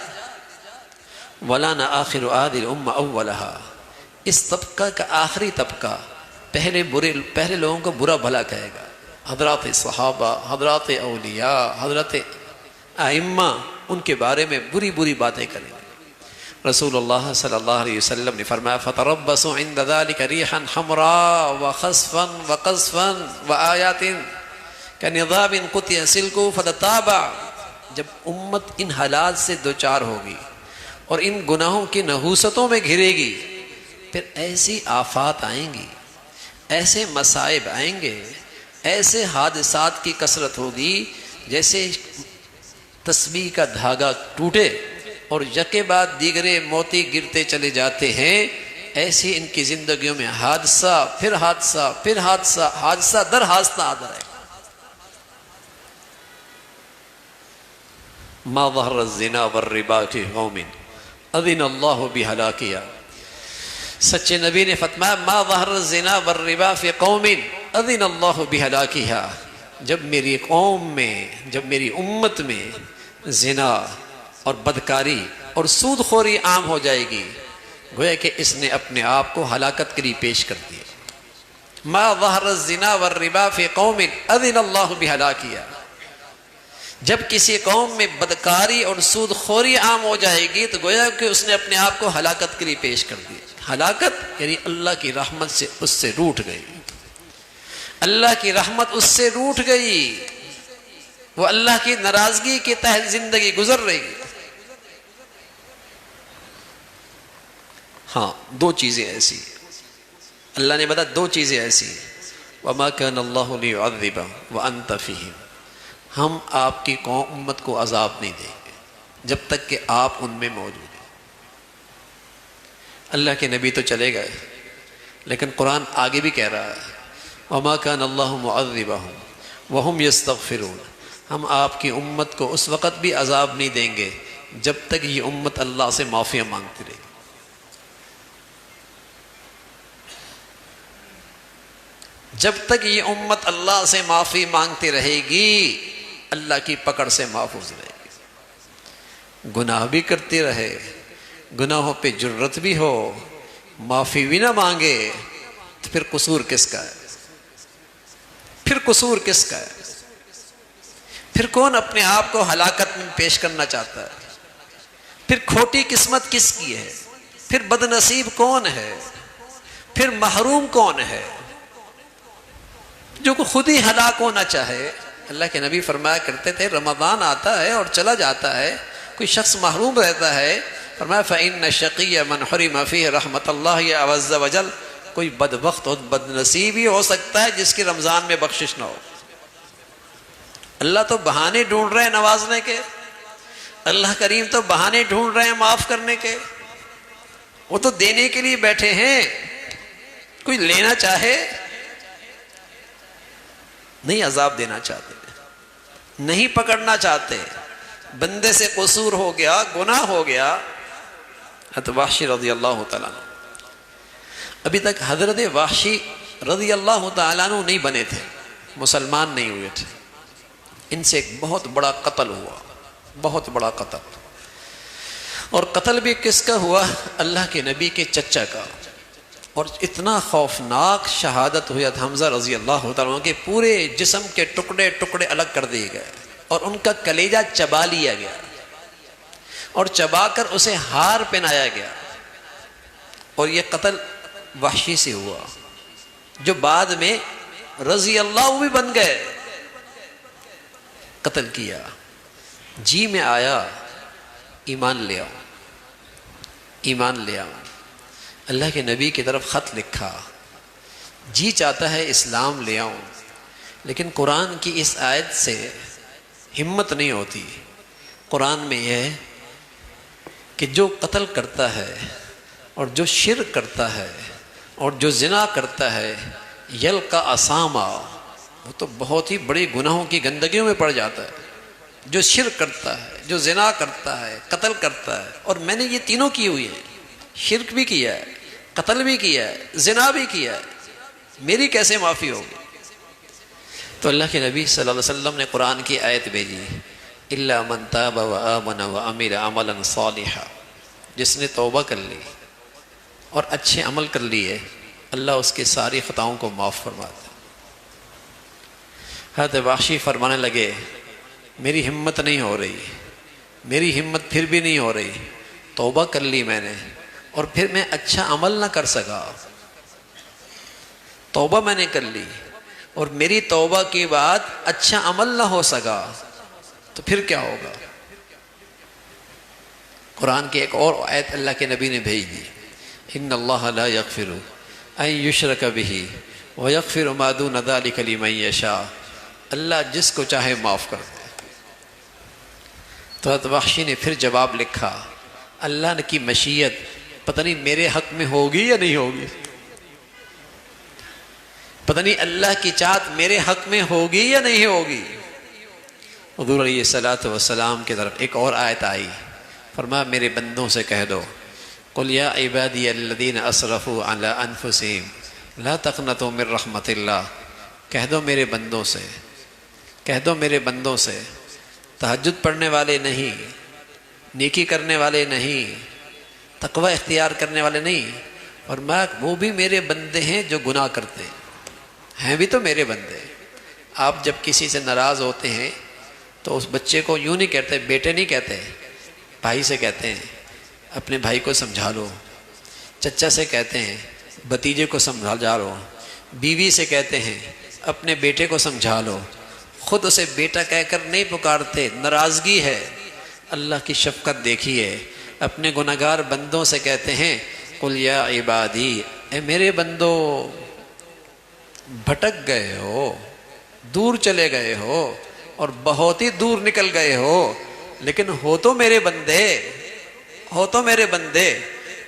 وَلَانَ آخِرُ هَذِهِ الْأُمَّةِ أَوَّلَهَا، اس طبقہ کا آخری طبقہ پہلے لوگوں کو برا بھلا کہے گا، حضرات صحابہ، حضرات اولیاء، حضرت ائمہ، ان کے بارے میں بری بری باتیں کریں گے۔ رسول اللہ صلی اللہ علیہ وسلم نے فرمایا فَتَرَبَّصُوا عِنْدَ ذَلِكَ رِيحًا حَمْرَاءَ وَخَسْفًا وَقَذْفًا وَآيَاتٍ كَنِضَابٍ قُطِعَ سِلْكُهُ فَتَتَابَعَ، جب امت ان حالات سے دوچار ہوگی اور ان گناہوں کی نحوستوں میں گھرے گی، پھر ایسی آفات آئیں گی، ایسے مصائب آئیں گے، ایسے حادثات کی کثرت ہوگی جیسے تسبیح کا دھاگا ٹوٹے اور یکے بعد دیگرے موتی گرتے چلے جاتے ہیں، ایسے ان کی زندگیوں میں حادثہ پھر حادثہ پھر حادثہ، حادثہ در حادثہ آتا رہے گا۔ ما ظہر الزنا والربا فی قوم اذن اللہ بہلاکہا، سچے نبی نے فرمایا ما ظہر الزنا والربا فی قوم اذن اللہ بہلاکہا، جب میری قوم میں، جب میری امت میں زنا اور بدکاری اور سود خوری عام ہو جائے گی، گویا کہ اس نے اپنے آپ کو ہلاکت کے لیے پیش کر دیا۔ ما ظہر الزنا والربا فی قوم اذن اللہ بہلاکہا، جب کسی قوم میں بدکاری اور سود خوری عام ہو جائے گی تو گویا کہ اس نے اپنے آپ کو ہلاکت کے لیے پیش کر دیا۔ ہلاکت یعنی اللہ کی رحمت سے اس سے روٹھ گئی، اللہ کی رحمت اس سے روٹھ گئی، وہ اللہ کی ناراضگی کے تحت زندگی گزر رہی ہے۔ ہاں، دو چیزیں ایسی اللہ نے بتا، دو چیزیں ایسی، وَمَا كَانَ اللَّهُ لِيُعَذِّبَهُمْ وَأَنْتَ فِيهِمْ، ہم آپ کی قوم امت کو عذاب نہیں دیں گے جب تک کہ آپ ان میں موجود ہیں۔ اللہ کے نبی تو چلے گئے، لیکن قرآن آگے بھی کہہ رہا ہے وَمَا كَانَ اللَّهُ مُعَذِّبَهُمْ وَهُمْ يَسْتَغْفِرُونَ، ہم آپ کی امت کو اس وقت بھی عذاب نہیں دیں گے جب تک یہ امت اللہ سے معافیاں مانگتی رہے گی۔ جب تک یہ امت اللہ سے معافی مانگتی رہے گی، اللہ کی پکڑ سے محفوظ رہے گی۔ گناہ بھی کرتی رہے، گناہوں پہ جرت بھی ہو، معافی بھی نہ مانگے، تو پھر قصور کس کا ہے؟ پھر قصور کس کا ہے؟ پھر کون اپنے آپ کو ہلاکت میں پیش کرنا چاہتا ہے؟ پھر کھوٹی قسمت کس کی ہے؟ پھر بد نصیب کون ہے؟ پھر محروم کون ہے جو خود ہی ہلاک ہونا چاہے؟ اللہ کے نبی فرمایا کرتے تھے رمضان آتا ہے اور چلا جاتا ہے، کوئی شخص محروم رہتا ہے، فرمایا فَإِنَّ الشَّقِيَّ مَنْ حُرِمَ فِيهِ رحمت اللہ عز وجل، کوئی بدبخت اور بد نصیب ہی ہو سکتا ہے جس کی رمضان میں بخشش نہ ہو۔ اللہ تو بہانے ڈھونڈ رہے ہیں نوازنے کے، اللہ کریم تو بہانے ڈھونڈ رہے ہیں معاف کرنے کے، وہ تو دینے کے لیے بیٹھے ہیں۔ کوئی لینا چاہے نہیں، عذاب دینا چاہتے، نہیں پکڑنا چاہتے، بندے سے قصور ہو گیا، گناہ ہو گیا۔ حضرت وحشی رضی اللہ تعالیٰ عنہ، ابھی تک حضرت وحشی رضی اللہ تعالیٰ عنہ نہیں بنے تھے، مسلمان نہیں ہوئے تھے، ان سے ایک بہت بڑا قتل ہوا، بہت بڑا قتل، اور قتل بھی کس کا ہوا؟ اللہ کے نبی کے چچا کا، اور اتنا خوفناک شہادت ہوئی حمزہ رضی اللہ تعالیٰ عنہ کے پورے جسم کے ٹکڑے ٹکڑے الگ کر دیے گئے اور ان کا کلیجہ چبا لیا گیا اور چبا کر اسے ہار پہنایا گیا، اور یہ قتل وحشی سے ہوا جو بعد میں رضی اللہ بھی بن گئے۔ قتل کیا، جی میں آیا ایمان لے آؤ، ایمان لے آؤ، اللہ کے نبی کی طرف خط لکھا، جی چاہتا ہے اسلام لے آؤں، لیکن قرآن کی اس آیت سے ہمت نہیں ہوتی۔ قرآن میں یہ ہے کہ جو قتل کرتا ہے اور جو شرک کرتا ہے اور جو زنا کرتا ہے یلقا اساما، وہ تو بہت ہی بڑی گناہوں کی گندگیوں میں پڑ جاتا ہے۔ جو شرک کرتا ہے، جو زنا کرتا ہے، قتل کرتا ہے، اور میں نے یہ تینوں کی ہوئی ہیں، شرک بھی کیا ہے، قتل بھی کیا ہے، زنا بھی کیا ہے، میری کیسے معافی ہوگی؟ تو اللہ کے نبی صلی اللہ علیہ وسلم نے قرآن کی آیت بھیجی، الا من تاب وآمن وعمل عملا صالحا، جس نے توبہ کر لی اور اچھے عمل کر لیے، اللہ اس کی ساری خطاؤں کو معاف فرماتا ہے۔ حضرت وحشی فرمانے لگے میری ہمت نہیں ہو رہی، میری ہمت پھر بھی نہیں ہو رہی، توبہ کر لی میں نے اور پھر میں اچھا عمل نہ کر سکا، توبہ میں نے کر لی اور میری توبہ کے بعد اچھا عمل نہ ہو سکا، تو پھر کیا ہوگا؟ قرآن کی ایک اور آیت اللہ کے نبی نے بھیج دی، ان اللہ لا یغفر ان یشرک بہ ویغفر ما دون ذلک لمن یشاء، اللہ جس کو چاہے معاف کر دے۔ تو حضرت وحشی نے پھر جواب لکھا، اللہ کی مشیت پتہ نہیں میرے حق میں ہوگی یا نہیں ہوگی، پتہ نہیں اللہ کی چاہت میرے حق میں ہوگی یا نہیں ہوگی، حضور علیہ الصلوۃ والسلام کی طرف ایک اور آیت آئی، فرمایا میرے بندوں سے کہہ دو قل یا عبادی الذین اسرفوا علی انفسہم لا تقنطوا من رحمت اللہ، کہہ دو میرے بندوں سے، کہہ دو میرے بندوں سے، تہجد پڑھنے والے نہیں، نیکی کرنے والے نہیں، تقوی اختیار کرنے والے نہیں، اور میں وہ بھی میرے بندے ہیں جو گناہ کرتے ہیں بھی تو میرے بندے۔ آپ جب کسی سے ناراض ہوتے ہیں تو اس بچے کو یوں نہیں کہتے، بیٹے نہیں کہتے، بھائی سے کہتے ہیں اپنے بھائی کو سمجھا لو، چچا سے کہتے ہیں بھتیجے کو سمجھا لو، بیوی سے کہتے ہیں اپنے بیٹے کو سمجھا لو، خود اسے بیٹا کہہ کر نہیں پکارتے، ناراضگی ہے۔ اللہ کی شفقت دیکھیے، اپنے گناہگار بندوں سے کہتے ہیں قل یا عبادی، اے میرے بندو، بھٹک گئے ہو، دور چلے گئے ہو اور بہت ہی دور نکل گئے ہو، لیکن ہو تو میرے بندے، ہو تو میرے بندے،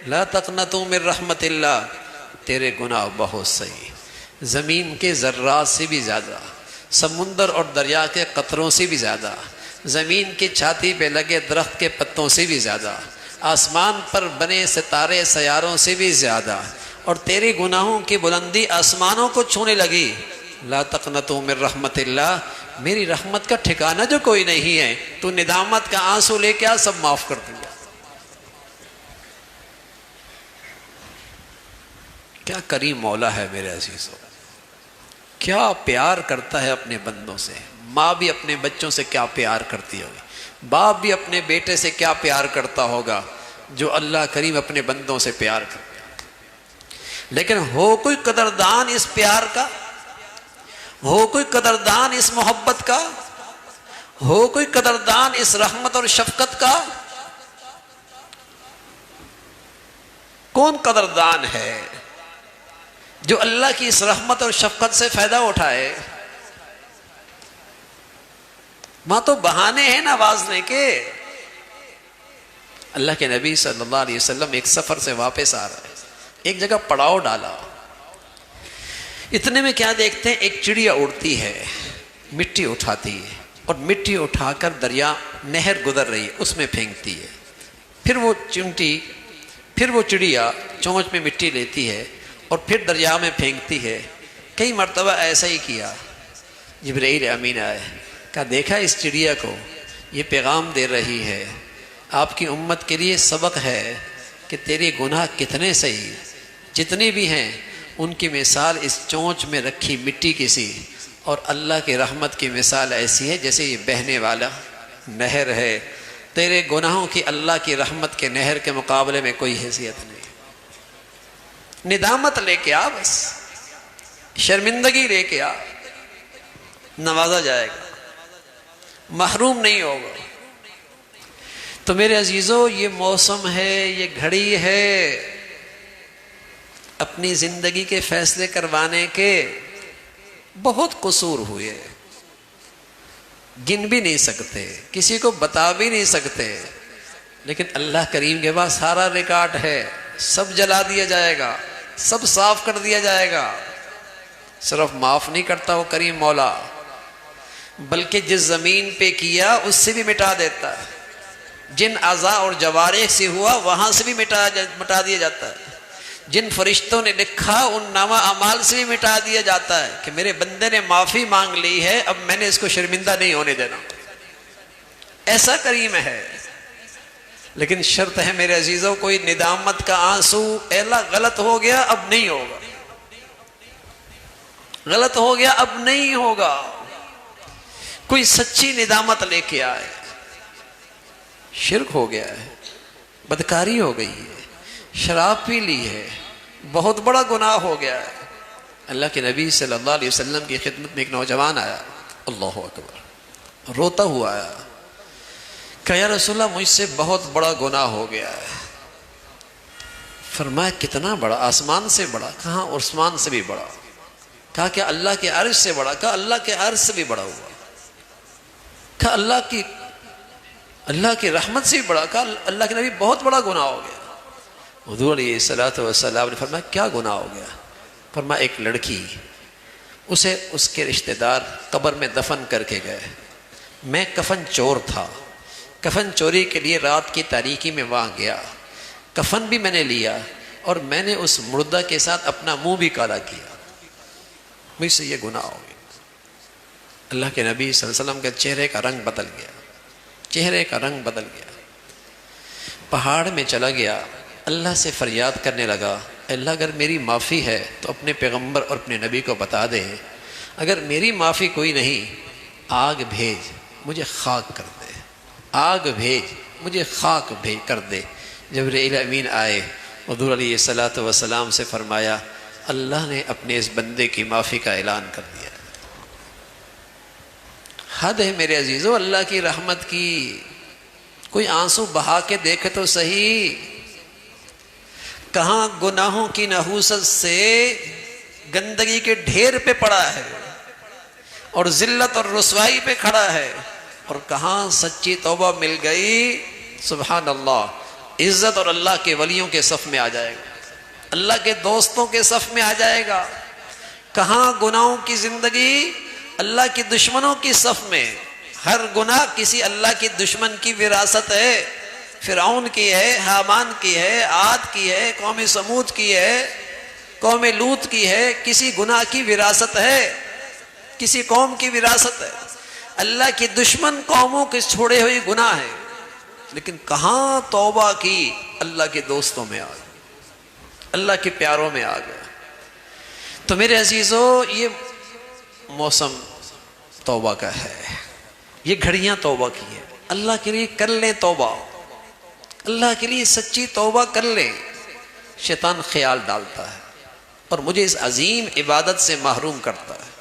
لا تقنطوا من رحمت اللہ، تیرے گناہ بہت صحیح، زمین کے ذرات سے بھی زیادہ، سمندر اور دریا کے قطروں سے بھی زیادہ، زمین کی چھاتی پہ لگے درخت کے پتوں سے بھی زیادہ، آسمان پر بنے ستارے سیاروں سے بھی زیادہ، اور تیرے گناہوں کی بلندی آسمانوں کو چھونے لگی۔ لا تقنطوا من رحمت اللہ، میری رحمت کا ٹھکانہ جو کوئی نہیں ہے، تو ندامت کا آنسو لے کے آ، سب معاف کر دوں گا۔ کیا کریم مولا ہے میرے عزیزوں، کیا پیار کرتا ہے اپنے بندوں سے۔ ماں بھی اپنے بچوں سے کیا پیار کرتی ہوگی، باپ بھی اپنے بیٹے سے کیا پیار کرتا ہوگا، جو اللہ کریم اپنے بندوں سے پیار کرتا ہے۔ لیکن ہو کوئی قدردان اس پیار کا، ہو کوئی قدردان اس محبت کا، ہو کوئی قدردان اس رحمت اور شفقت کا؟ کون قدردان ہے جو اللہ کی اس رحمت اور شفقت سے فائدہ اٹھائے؟ ماں تو بہانے ہیں نوازنے کے۔ اللہ کے نبی صلی اللہ علیہ وسلم ایک سفر سے واپس آ رہے، ایک جگہ پڑاؤ ڈالا، اتنے میں کیا دیکھتے ہیں، ایک چڑیا اڑتی ہے، مٹی اٹھاتی ہے، اور مٹی اٹھا کر دریا، نہر گزر رہی ہے اس میں پھینکتی ہے، پھر وہ چڑیا چونچ میں مٹی لیتی ہے اور پھر دریا میں پھینکتی ہے۔ کئی مرتبہ ایسا ہی کیا، جبرائیل امین آئے، کہا دیکھا اس چڑیا کو، یہ پیغام دے رہی ہے آپ کی امت کے لیے سبق ہے کہ تیرے گناہ کتنے صحیح، جتنے بھی ہیں ان کی مثال اس چونچ میں رکھی مٹی کی سی، اور اللہ کی رحمت کی مثال ایسی ہے جیسے یہ بہنے والا نہر ہے۔ تیرے گناہوں کی اللہ کی رحمت کے نہر کے مقابلے میں کوئی حیثیت نہیں۔ ندامت لے کے آ، بس شرمندگی لے کے آ، نوازا جائے گا، محروم نہیں ہوگا۔ تو میرے عزیزو، یہ موسم ہے، یہ گھڑی ہے اپنی زندگی کے فیصلے کروانے کے۔ بہت قصور ہوئے، گن بھی نہیں سکتے، کسی کو بتا بھی نہیں سکتے، لیکن اللہ کریم کے پاس سارا ریکارڈ ہے، سب جلا دیا جائے گا، سب صاف کر دیا جائے گا۔ صرف معاف نہیں کرتا وہ کریم مولا، بلکہ جس زمین پہ کیا اس سے بھی مٹا دیتا ہے، جن اعضاء اور جوارح سے ہوا وہاں سے بھی مٹا دیا جاتا ہے، جن فرشتوں نے لکھا ان نامہ اعمال سے بھی مٹا دیا جاتا ہے کہ میرے بندے نے معافی مانگ لی ہے، اب میں نے اس کو شرمندہ نہیں ہونے دینا۔ ایسا کریم ہے، لیکن شرط ہے میرے عزیزوں، کوئی ندامت کا آنسو، اے اللہ غلط ہو گیا اب نہیں ہوگا، غلط ہو گیا اب نہیں ہوگا۔ کوئی سچی ندامت لے کے آئے، شرک ہو گیا ہے، بدکاری ہو گئی ہے، شراب پی لی ہے، بہت بڑا گناہ ہو گیا ہے۔ اللہ کے نبی صلی اللہ علیہ وسلم کی خدمت میں ایک نوجوان آیا، اللہ اکبر، روتا ہوا آیا، کہ یا رسول اللہ مجھ سے بہت بڑا گناہ ہو گیا ہے۔ فرمایا کتنا بڑا؟ آسمان سے بڑا؟ کہاں آسمان سے بھی بڑا؟ کہا کہ اللہ کے عرش سے بڑا؟ کہا اللہ کے عرش سے بھی بڑا ہوا۔ کہا اللہ کی رحمت سے بھی بڑا؟ کہا اللہ کے نبی بہت بڑا گناہ ہو گیا۔ حضور علیہ الصلوۃ والسلام نے فرمایا کیا گناہ ہو گیا؟ فرمایا ایک لڑکی، اسے اس کے رشتہ دار قبر میں دفن کر کے گئے، میں کفن چور تھا، کفن چوری کے لیے رات کی تاریکی میں وہاں گیا، کفن بھی میں نے لیا اور میں نے اس مردہ کے ساتھ اپنا منہ بھی کالا کیا، مجھ سے یہ گناہ ہو گیا۔ اللہ کے نبی صلی اللہ علیہ وسلم کے چہرے کا رنگ بدل گیا، چہرے کا رنگ بدل گیا، پہاڑ میں چلا گیا، اللہ سے فریاد کرنے لگا، اللہ اگر میری معافی ہے تو اپنے پیغمبر اور اپنے نبی کو بتا دے، اگر میری معافی کوئی نہیں آگ بھیج مجھے خاک کر دے، آگ بھیج مجھے خاک بھیج کر دے۔ جبرائیل امین آئے، حضور علیہ الصلوۃ والسلام سے فرمایا اللہ نے اپنے اس بندے کی معافی کا اعلان کر دیا۔ حد ہے میرے عزیزو اللہ کی رحمت کی، کوئی آنسو بہا کے دیکھے تو صحیح، کہاں گناہوں کی نحوست سے گندگی کے ڈھیر پہ پڑا ہے اور ذلت اور رسوائی پہ کھڑا ہے، اور کہاں سچی توبہ مل گئی، سبحان اللہ، عزت اور اللہ کے ولیوں کے صف میں آ جائے گا، اللہ کے دوستوں کے صف میں آ جائے گا۔ کہاں گناہوں کی زندگی اللہ کی دشمنوں کی صف میں، ہر گناہ کسی اللہ کی دشمن کی وراثت ہے، فرعون کی ہے، حامان کی ہے، عاد کی ہے، قوم سمود کی ہے، قوم لوط کی ہے، کسی گناہ کی وراثت ہے، کسی قوم کی وراثت ہے، اللہ کی دشمن قوموں کے چھوڑے ہوئے گناہ ہے، لیکن کہاں توبہ کی اللہ کے دوستوں میں آ گئے، اللہ کے پیاروں میں آ گئے۔ تو میرے عزیزو یہ موسم توبہ کا ہے، یہ گھڑیاں توبہ کی ہے، اللہ کے لیے کر لیں توبہ، اللہ کے لیے سچی توبہ کر لیں۔ شیطان خیال ڈالتا ہے اور مجھے اس عظیم عبادت سے محروم کرتا ہے،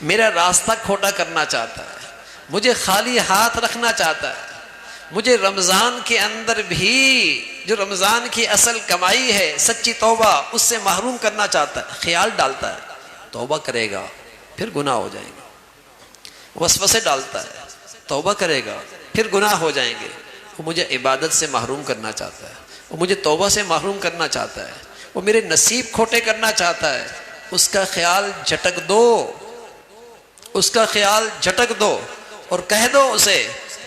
میرا راستہ کھوٹا کرنا چاہتا ہے، مجھے خالی ہاتھ رکھنا چاہتا ہے، مجھے رمضان کے اندر بھی جو رمضان کی اصل کمائی ہے سچی توبہ اس سے محروم کرنا چاہتا ہے، خیال ڈالتا ہے توبہ کرے گا پھر گناہ ہو جائیں گے، وسوسے ڈالتا ہے توبہ کرے گا پھر گناہ ہو جائیں گے، وہ مجھے عبادت سے محروم کرنا چاہتا ہے، وہ مجھے توبہ سے محروم کرنا چاہتا ہے، وہ میرے نصیب کھوٹے کرنا چاہتا ہے، اس کا خیال جھٹک دو، اس کا خیال جھٹک دو اور کہہ دو اسے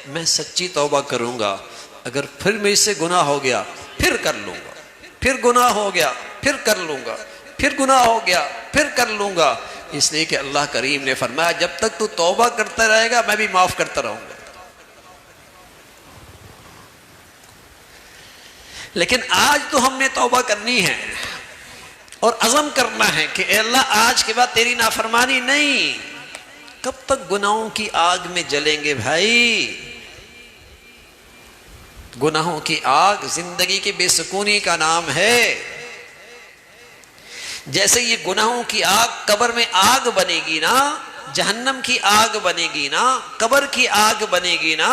میں سچی توبہ کروں گا، اگر پھر مجھ سے گناہ ہو گیا پھر کر لوں گا، پھر گناہ ہو گیا پھر کر لوں گا، پھر گناہ ہو گیا پھر کر لوں گا، اس لیے کہ اللہ کریم نے فرمایا جب تک تو توبہ کرتا رہے گا میں بھی معاف کرتا رہوں گا۔ لیکن آج تو ہم نے توبہ کرنی ہے اور عزم کرنا ہے کہ اے اللہ آج کے بعد تیری نافرمانی نہیں۔ کب تک گناہوں کی آگ میں جلیں گے بھائی؟ گناہوں کی آگ زندگی کی بے سکونی کا نام ہے۔ جیسے یہ گناہوں کی آگ قبر میں آگ بنے گی نا، جہنم کی آگ بنے گی نا، قبر کی آگ بنے گی نا،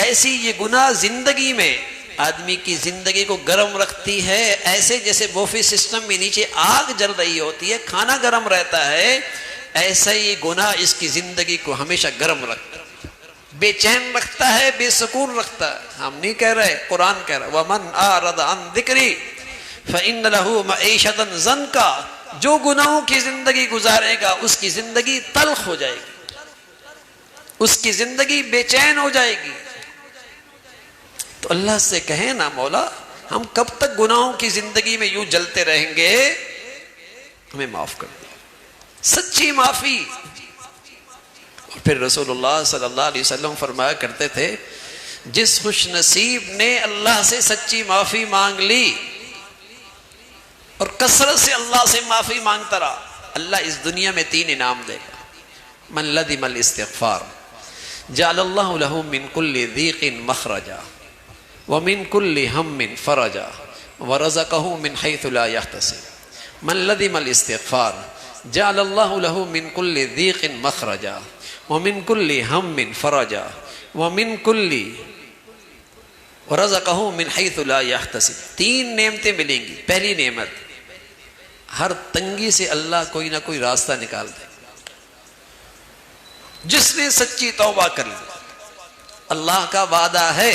ایسی یہ گناہ زندگی میں آدمی کی زندگی کو گرم رکھتی ہے، ایسے جیسے بوفے سسٹم میں نیچے آگ جل رہی ہوتی ہے کھانا گرم رہتا ہے، ایسا ہی گناہ اس کی زندگی کو ہمیشہ گرم رکھتا ہے، بے چین رکھتا ہے، بے سکون رکھتا ہے۔ ہم نہیں کہہ رہے، قرآن کہہ رہا ہے وَمَنْ أَعْرَضَ عَنْ ذِكْرِي فَإِنَّ لَهُ مَعِيشَةً ضَنْكًا، جو گناہوں کی زندگی گزارے گا اس کی زندگی تلخ ہو جائے گی، اس کی زندگی بے چین ہو جائے گی۔ تو اللہ سے کہیں نا مولا ہم کب تک گناہوں کی زندگی میں یوں جلتے رہیں گے، ہمیں معاف کر دے، سچی معافی۔ اور پھر رسول اللہ صلی اللہ علیہ وسلم فرمایا کرتے تھے جس خوش نصیب نے اللہ سے سچی معافی مانگ لی اور کثرت سے اللہ سے معافی مانگتا رہا، اللہ اس دنیا میں 3 انعام دے گا۔ من لزم الاستغفار جعل اللہ له من كل ضيق مخرجا ومن كل هم فرجا ورزقه من حيث لا يحتسب۔ من لزم الاستغفار جعل اللہ له من كل ضيق مخرجا ومن كل هم فرجا ومن كل ورزقه من حيث لا يحتسب۔ 3 نعمتیں ملیں گی۔ پہلی نعمت، ہر تنگی سے اللہ کوئی نہ کوئی راستہ نکال دے، جس نے سچی توبہ کر لی۔ اللہ کا وعدہ ہے،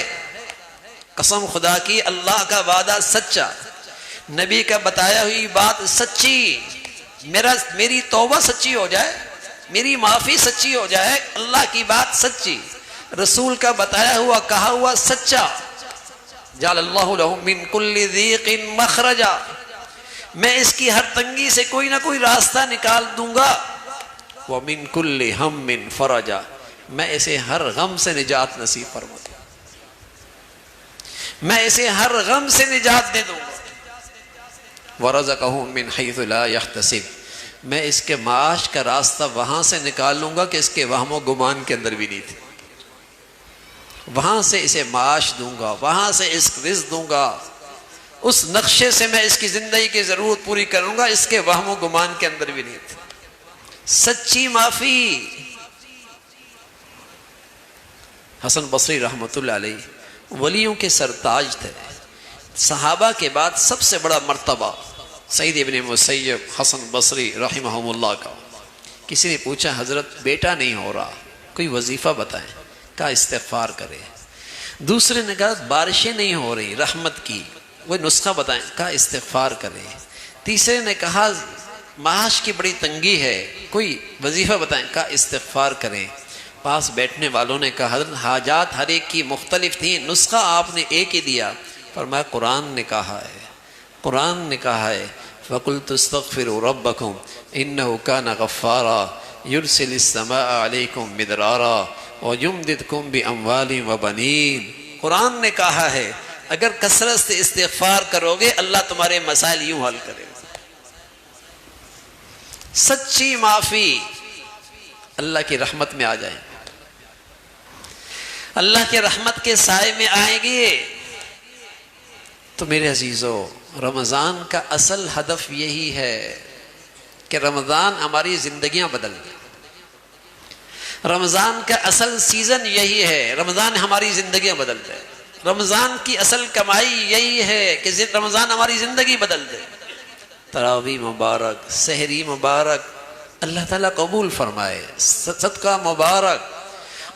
قسم خدا کی اللہ کا وعدہ سچا، نبی کا بتایا ہوئی بات سچی، میری توبہ سچی ہو جائے میری معافی سچی ہو جائے، اللہ کی بات سچی، رسول کا بتایا ہوا کہا ہوا سچا، جعل اللہ لہ من کل ضیق مخرجا، میں اس کی ہر تنگی سے کوئی نہ کوئی راستہ نکال دوں گا، ومن کل ہم فرجا، میں اسے ہر غم سے نجات نصیب فرما دوں، میں اسے ہر غم سے نجات دے دوں گا، ورزقہ من حیث لا یحتسب، میں اس کے معاش کا راستہ وہاں سے نکال لوں گا کہ اس کے وہم و گمان کے اندر بھی نہیں تھی، وہاں سے اسے معاش دوں گا، وہاں سے اس رزق دوں گا، اس نقشے سے میں اس کی زندگی کی ضرورت پوری کروں گا، اس کے وہم و گمان کے اندر بھی نہیں تھی۔ سچی معافی۔ حسن بصری رحمۃ اللہ علیہ ولیوں کے سرتاج تھے، صحابہ کے بعد سب سے بڑا مرتبہ سعید ابن مسیب حسن بصری رحمہم اللہ کا۔ کسی نے پوچھا حضرت بیٹا نہیں ہو رہا، کوئی وظیفہ بتائیں، کہا استغفار کرے۔ دوسرے نے کہا بارشیں نہیں ہو رہی رحمت کی، وہ نسخہ بتائیں، کہا استغفار کرے۔ تیسرے نے کہا معاش کی بڑی تنگی ہے، کوئی وظیفہ بتائیں، کہا استغفار کریں۔ پاس بیٹھنے والوں نے کہا حضرت حاجات ہر ایک کی مختلف تھیں، نسخہ آپ نے ایک ہی دیا۔ فرمایا قرآن نے کہا ہے، قرآن نے کہا ہے فَقُلْتُ اسْتَغْفِرُوا رَبَّكُمْ إِنَّهُ كَانَ غَفَّارًا يُرْسِلِ السَّمَاءَ عَلَيْكُمْ مِدْرَارًا وَيُمْدِدْكُمْ بِأَمْوَالٍ وَبَنِينَ۔ قرآن نے کہا ہے اگر کثرت سے استغفار کرو گے اللہ تمہارے مسائل یوں حل کرے گا۔ سچی معافی، اللہ کی رحمت میں آ جائیں، اللہ کے رحمت کے سائے میں آئیں گے۔ تو میرے عزیزو، رمضان کا اصل ہدف یہی ہے کہ رمضان ہماری زندگیاں بدل دے۔ رمضان کا اصل سیزن یہی ہے، رمضان ہماری زندگیاں بدل دے۔ رمضان کی اصل کمائی یہی ہے کہ رمضان ہماری زندگی بدل دے۔ تراویح مبارک، سحری مبارک، اللہ تعالیٰ قبول فرمائے، صدقہ مبارک،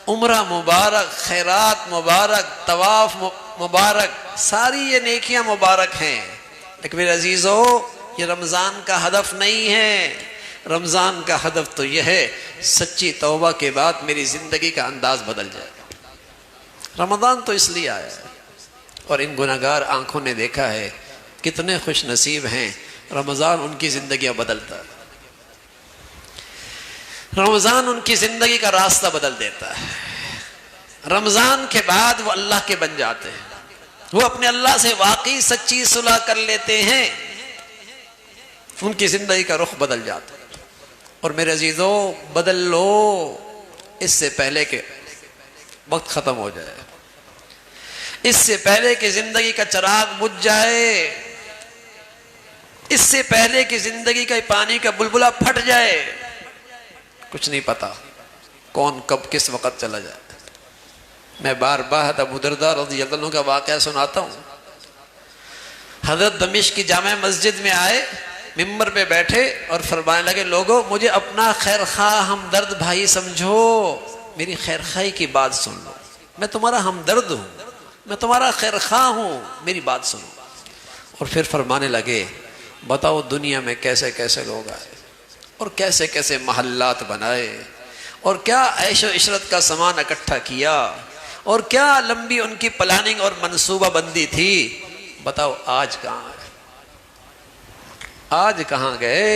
عمرہ مبارک، خیرات مبارک، طواف مبارک، ساری یہ نیکیاں مبارک ہیں۔ لیکن میرے عزیزو، یہ رمضان کا ہدف نہیں ہے۔ رمضان کا ہدف تو یہ ہے سچی توبہ کے بعد میری زندگی کا انداز بدل جائے۔ رمضان تو اس لیے آیا ہے، اور ان گناہگار آنکھوں نے دیکھا ہے کتنے خوش نصیب ہیں، رمضان ان کی زندگیاں بدلتا ہے، رمضان ان کی زندگی کا راستہ بدل دیتا ہے۔ رمضان کے بعد وہ اللہ کے بن جاتے ہیں، وہ اپنے اللہ سے واقعی سچی صلح کر لیتے ہیں، ان کی زندگی کا رخ بدل جاتا ہے۔ اور میرے عزیزو، بدل لو اس سے پہلے کہ وقت ختم ہو جائے، اس سے پہلے کہ زندگی کا چراغ بجھ جائے، اس سے پہلے کہ زندگی کا پانی کا بلبلہ پھٹ جائے۔ کچھ نہیں پتا کون کب کس وقت چلا جائے۔ میں بار بار ابو درداء رضی اللہ عنہ کا واقعہ سناتا ہوں۔ حضرت دمشق کی جامع مسجد میں آئے، ممبر پہ بیٹھے اور فرمانے لگے لوگوں مجھے اپنا خیر خواہ ہمدرد بھائی سمجھو، میری خیر خواہی کی بات سن لو، میں تمہارا ہمدرد ہوں، میں تمہارا خیر خواہ ہوں، میری بات سنو۔ اور پھر فرمانے لگے بتاؤ دنیا میں کیسے کیسے لوگ آئے اور کیسے کیسے محلات بنائے اور کیا عیش و عشرت کا سامان اکٹھا کیا اور کیا لمبی ان کی پلاننگ اور منصوبہ بندی تھی، بتاؤ آج کہاں ہے؟ آج کہاں گئے؟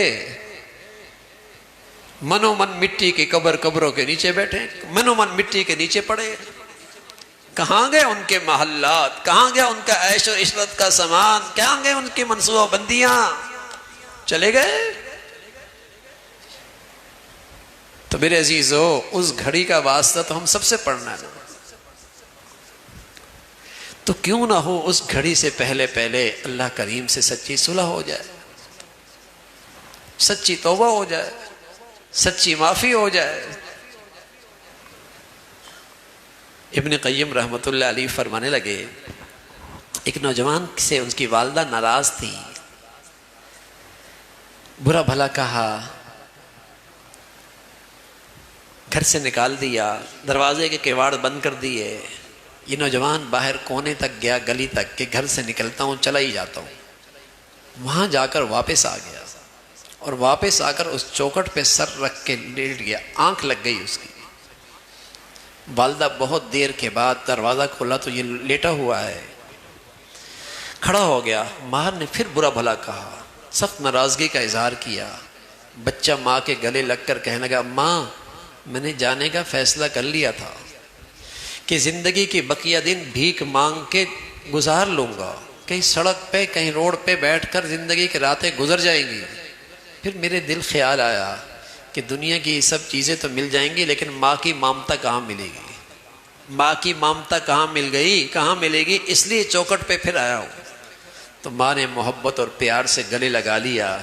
منو من مٹی کی قبروں کے نیچے بیٹھے، منو من مٹی کے نیچے پڑے۔ کہاں گئے ان کے محلات؟ کہاں گیا ان کا عیش و عشرت کا سامان؟ کہاں گئے ان کی منصوبہ بندیاں؟ چلے گئے۔ تو میرے عزیزو، اس گھڑی کا واسطہ تو ہم سب سے پڑھنا ہے، تو کیوں نہ ہو اس گھڑی سے پہلے اللہ کریم سے سچی صلح ہو جائے، سچی توبہ ہو جائے، سچی معافی ہو جائے۔ ابن قیم رحمۃ اللہ علیہ فرمانے لگے ایک نوجوان سے ان کی والدہ ناراض تھی، برا بھلا کہا، گھر سے نکال دیا، دروازے کے کیواڑ بند کر دیے۔ یہ نوجوان باہر کونے تک گیا، گلی تک، کہ گھر سے نکلتا ہوں چلا ہی جاتا ہوں۔ وہاں جا کر واپس آ گیا اور واپس آ کر اس چوکھٹ پہ سر رکھ کے لیٹ گیا، آنکھ لگ گئی اس کی۔ والدہ بہت دیر کے بعد دروازہ کھولا تو یہ لیٹا ہوا ہے، کھڑا ہو گیا۔ ماں نے پھر برا بھلا کہا، سخت ناراضگی کا اظہار کیا۔ بچہ ماں کے گلے لگ کر کہنے لگا، ماں میں نے جانے کا فیصلہ کر لیا تھا کہ زندگی کی بقیہ دن بھیک مانگ کے گزار لوں گا، کہیں سڑک پہ کہیں روڈ پہ بیٹھ کر زندگی کی راتیں گزر جائیں گی۔ پھر میرے دل خیال آیا کہ دنیا کی یہ سب چیزیں تو مل جائیں گی لیکن ماں کی ممتا کہاں ملے گی، ماں کی ممتا کہاں مل گئی، کہاں ملے گی، اس لیے چوکھٹ پہ پھر آیا ہوں۔ تو ماں نے محبت اور پیار سے گلے لگا لیا۔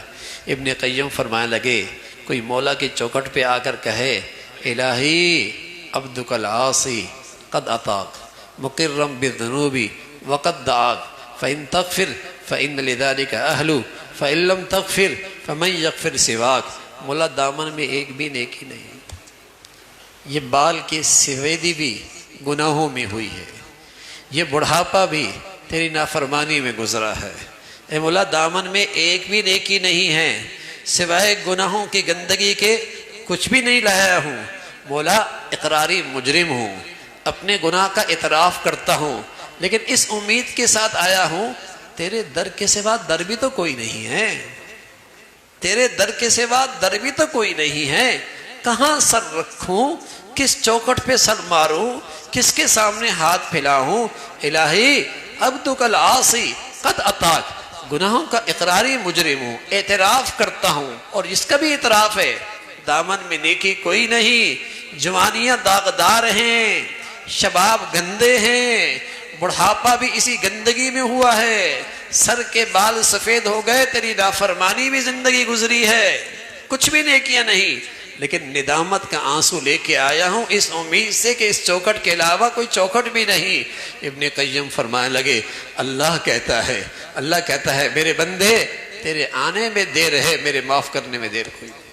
ابن قیم فرمانے لگے، کوئی مولا کی چوکھٹ پہ آ کر کہے، الہی عبدک العاصی قد اطاق مقرم بالذنوب وقد دعاک فإن تغفر فإن لذلك أهل فإن لم تغفر فمن يغفر سواک۔ مولا دامن میں ایک بھی نیکی نہیں، یہ بال کی سفیدی بھی گناہوں میں ہوئی ہے، یہ بڑھاپا بھی تیری نافرمانی میں گزرا ہے۔ اے مولا دامن میں ایک بھی نیکی نہیں ہے، سوائے گناہوں کی گندگی کے کچھ بھی نہیں لایا ہوں۔ مولا اقراری مجرم ہوں، اپنے گناہ کا اعتراف کرتا ہوں، لیکن اس امید کے ساتھ آیا ہوں تیرے در کے سوا در بھی تو کوئی نہیں ہے، تیرے در کے سوا در بھی تو کوئی نہیں ہے، کہاں سر رکھوں، کس چوکھٹ پہ سر ماروں، کس کے سامنے ہاتھ پھیلاؤں۔ الہی عبدک العاصی قد اطاک، گناہوں کا اقراری مجرم ہوں، اعتراف کرتا ہوں، اور اس کا بھی اعتراف ہے دامن میں نیکی کوئی نہیں، جوانیاں داغدار ہیں، شباب گندے ہیں، بڑھاپا بھی اسی گندگی میں ہوا ہے، سر کے بال سفید ہو گئے، تیری نافرمانی بھی زندگی گزری ہے، کچھ بھی نیکیاں نہیں، لیکن ندامت کا آنسو لے کے آیا ہوں اس امید سے کہ اس چوکھٹ کے علاوہ کوئی چوکھٹ بھی نہیں۔ ابن قیم فرمانے لگے، اللہ کہتا ہے میرے بندے تیرے آنے میں دیر ہے، میرے معاف کرنے میں دیر کوئی نہیں،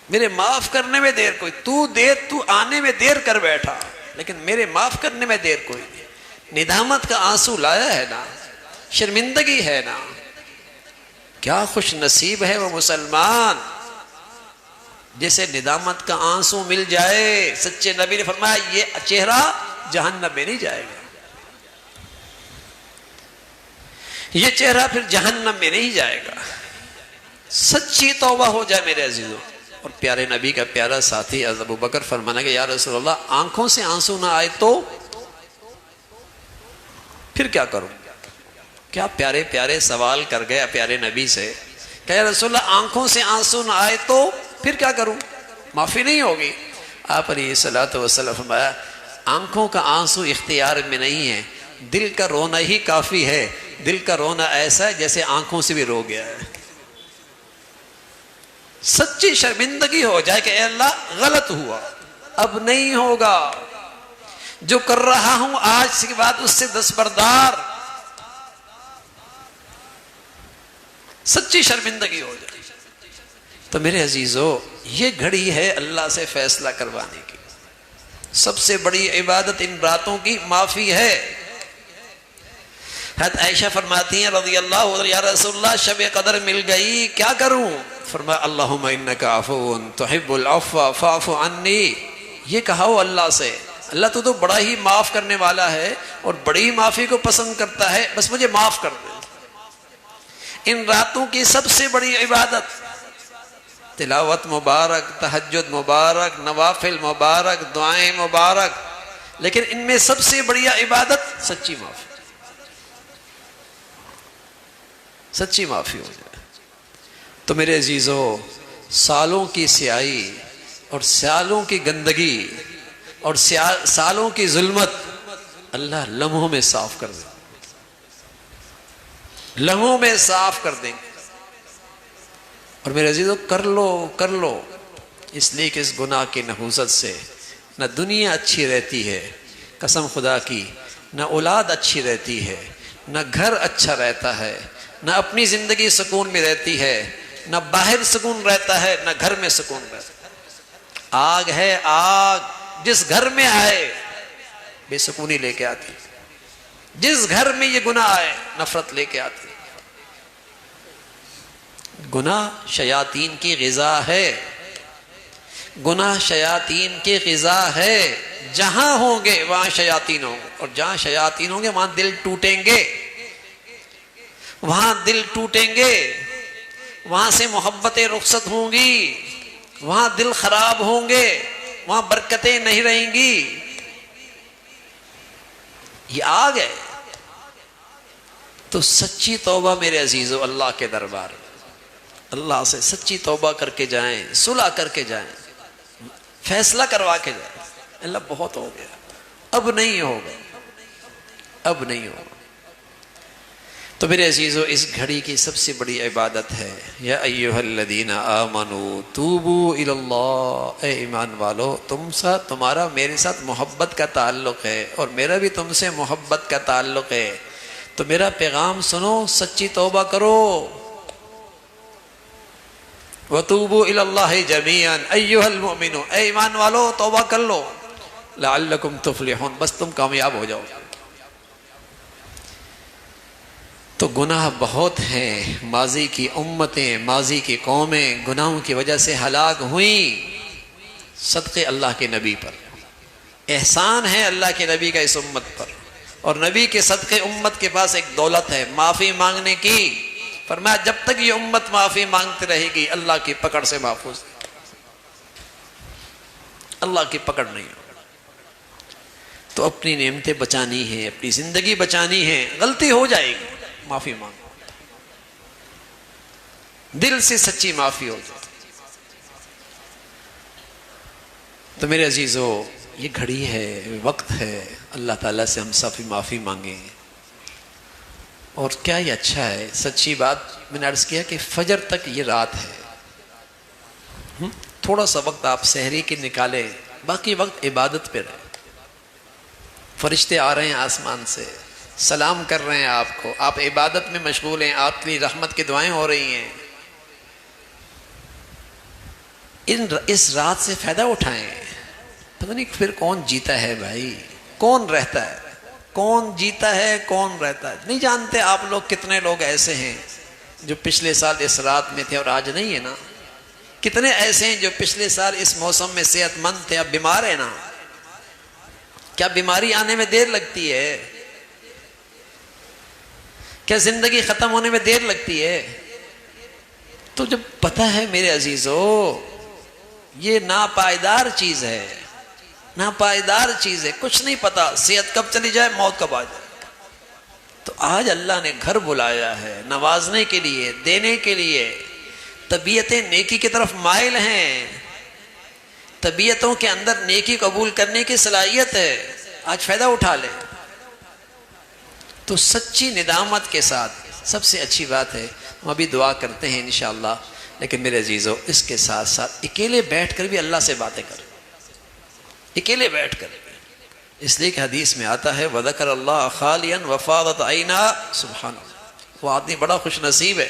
میرے معاف کرنے میں دیر کوئی، تو آنے میں دیر کر بیٹھا لیکن میرے معاف کرنے میں دیر کوئی نہیں۔ ندامت کا آنسو لایا ہے نا، شرمندگی ہے نا، کیا خوش نصیب ہے وہ مسلمان جسے ندامت کا آنسو مل جائے۔ سچے نبی نے فرمایا یہ چہرہ جہنم میں نہیں جائے گا، یہ چہرہ پھر جہنم میں نہیں جائے گا۔ سچی توبہ ہو جائے میرے عزیزوں۔ اور پیارے نبی کا پیارا ساتھی حضرت ابوبکر فرمانا کہ یا رسول اللہ آنکھوں سے آنسو نہ آئے تو پھر کیا کروں؟ کیا پیارے پیارے سوال کر گیا پیارے نبی سے کہ یا رسول اللہ آنکھوں سے آنسو نہ آئے تو پھر کیا کروں؟ معافی نہیں ہوگی؟ آپ علیہ الصلوۃ والسلام فرمایا آنکھوں کا آنسو اختیار میں نہیں ہے، دل کا رونا ہی کافی ہے، دل کا رونا ایسا ہے جیسے آنکھوں سے بھی رو گیا ہے۔ سچی شرمندگی ہو جائے کہ اے اللہ غلط ہوا، اب نہیں ہوگا، جو کر رہا ہوں آج کے بعد اس سے دستبردار، سچی شرمندگی ہو جائے۔ تو میرے عزیزو یہ گھڑی ہے اللہ سے فیصلہ کروانے کی، سب سے بڑی عبادت ان راتوں کی معافی ہے۔ حضرت عائشہ فرماتی ہیں رضی اللہ عنہ یا رسول اللہ شب قدر مل گئی کیا کروں؟ فرمایا اللہم انک عفو تحب العفو فاعف عنی، یہ کہا ہو اللہ سے، اللہ تو بڑا ہی معاف کرنے والا ہے اور بڑی ہی معافی کو پسند کرتا ہے، بس مجھے معاف کر دے۔ ان راتوں کی سب سے بڑی عبادت تلاوت مبارک، تہجد مبارک، نوافل مبارک، دعائیں مبارک، لیکن ان میں سب سے بڑی عبادت سچی معافی، سچی معافی ہو جائے۔ تو میرے عزیزو سالوں کی سیاہی اور سالوں کی گندگی اور سالوں کی ظلمت اللہ لمحوں میں صاف کر دے، لمحوں میں صاف کر دیں گے۔ اور میرے عزیزو کر لو، اس لیے کہ اس گناہ کی نحوست سے نہ دنیا اچھی رہتی ہے قسم خدا کی، نہ اولاد اچھی رہتی ہے، نہ گھر اچھا رہتا ہے، نہ اپنی زندگی سکون میں رہتی ہے، نہ باہر سکون رہتا ہے، نہ گھر میں سکون رہتا ہے۔ آگ ہے آگ، جس گھر میں آئے بے سکونی لے کے آتی، جس گھر میں یہ گناہ آئے نفرت لے کے آتی۔ گناہ شیاطین کی غذا ہے، گناہ شیاطین کی غذا ہے، جہاں ہوں گے وہاں شیاطین ہوں گے، اور جہاں شیاطین ہوں گے وہاں دل ٹوٹیں گے، وہاں دل ٹوٹیں گے، وہاں سے محبتیں رخصت ہوں گی، وہاں دل خراب ہوں گے، وہاں برکتیں نہیں رہیں گی۔ یہ آ گئے تو سچی توبہ میرے عزیزو اللہ کے دربار میں، اللہ سے سچی توبہ کر کے جائیں، صلح کر کے جائیں، فیصلہ کروا کے جائیں، اللہ بہت ہو گیا، اب نہیں ہوگا، اب نہیں ہوگا۔ تو میرے عزیزو اس گھڑی کی سب سے بڑی عبادت ہے یا ایھا الذین آمنوا توبوا الی اللہ، اے ایمان والو تمہارا میرے ساتھ محبت کا تعلق ہے اور میرا بھی تم سے محبت کا تعلق ہے، تو میرا پیغام سنو، سچی توبہ کرو، وَتُوبُوا إِلَى اللَّهِ جَمِيعًا أَيُّهَا الْمُؤْمِنُونَ، اے ایمان والو توبہ کر لو، لَعَلَّكُمْ تُفْلِحُونَ، بس تم کامیاب ہو جاؤ۔ تو گناہ بہت ہیں، ماضی کی امتیں، ماضی کی قومیں گناہوں کی وجہ سے ہلاک ہوئیں، صدقے اللہ کے نبی پر احسان ہے اللہ کے نبی کا اس امت پر، اور نبی کے صدقے امت کے پاس ایک دولت ہے معافی مانگنے کی، فرمایا جب تک یہ امت معافی مانگتی رہے گی اللہ کی پکڑ سے محفوظ، اللہ کی پکڑ نہیں ہو۔ تو اپنی نعمتیں بچانی ہیں، اپنی زندگی بچانی ہے، غلطی ہو جائے گی، معافی مانگو، دل سے سچی معافی ہو جائے۔ تو میرے عزیزو یہ گھڑی ہے، وقت ہے، اللہ تعالیٰ سے ہم سب معافی مانگیں، اور کیا یہ اچھا ہے، سچی بات میں نے عرض کیا کہ فجر تک یہ رات ہے، تھوڑا سا وقت آپ سحری کے نکالیں، باقی وقت عبادت پہ رہے، فرشتے آ رہے ہیں آسمان سے، سلام کر رہے ہیں آپ کو، آپ عبادت میں مشغول ہیں، آپ کی رحمت کی دعائیں ہو رہی ہیں، اس رات سے فائدہ اٹھائیں۔ پتہ نہیں پھر کون جیتا ہے بھائی، کون رہتا ہے، کون جیتا ہے، کون رہتا ہے، نہیں جانتے آپ لوگ کتنے لوگ ایسے ہیں جو پچھلے سال اس رات میں تھے اور آج نہیں ہے نا، کتنے ایسے ہیں جو پچھلے سال اس موسم میں صحت مند تھے اب بیمار ہیں نا، کیا بیماری آنے میں دیر لگتی ہے؟ کیا زندگی ختم ہونے میں دیر لگتی ہے؟ تو جب پتہ ہے میرے عزیزو یہ ناپائیدار چیز ہے، ناپائیدار چیز ہے، کچھ نہیں پتا صحت کب چلی جائے، موت کب آ جائے۔ تو آج اللہ نے گھر بلایا ہے نوازنے کے لیے، دینے کے لیے، طبیعتیں نیکی کی طرف مائل ہیں، طبیعتوں کے اندر نیکی قبول کرنے کی صلاحیت ہے، آج فائدہ اٹھا لیں۔ تو سچی ندامت کے ساتھ سب سے اچھی بات ہے، ہم ابھی دعا کرتے ہیں انشاءاللہ، لیکن میرے عزیزو اس کے ساتھ ساتھ اکیلے بیٹھ کر بھی اللہ سے باتیں کریں، اکیلے بیٹھ کر، اس لیے کہ حدیث میں آتا ہے وَذَكَرَ اللَّهَ خَالِيًا وَفَاضَتْ عَيْنَاهُ، سبحان اللہ، وہ آدمی بڑا خوش نصیب ہے،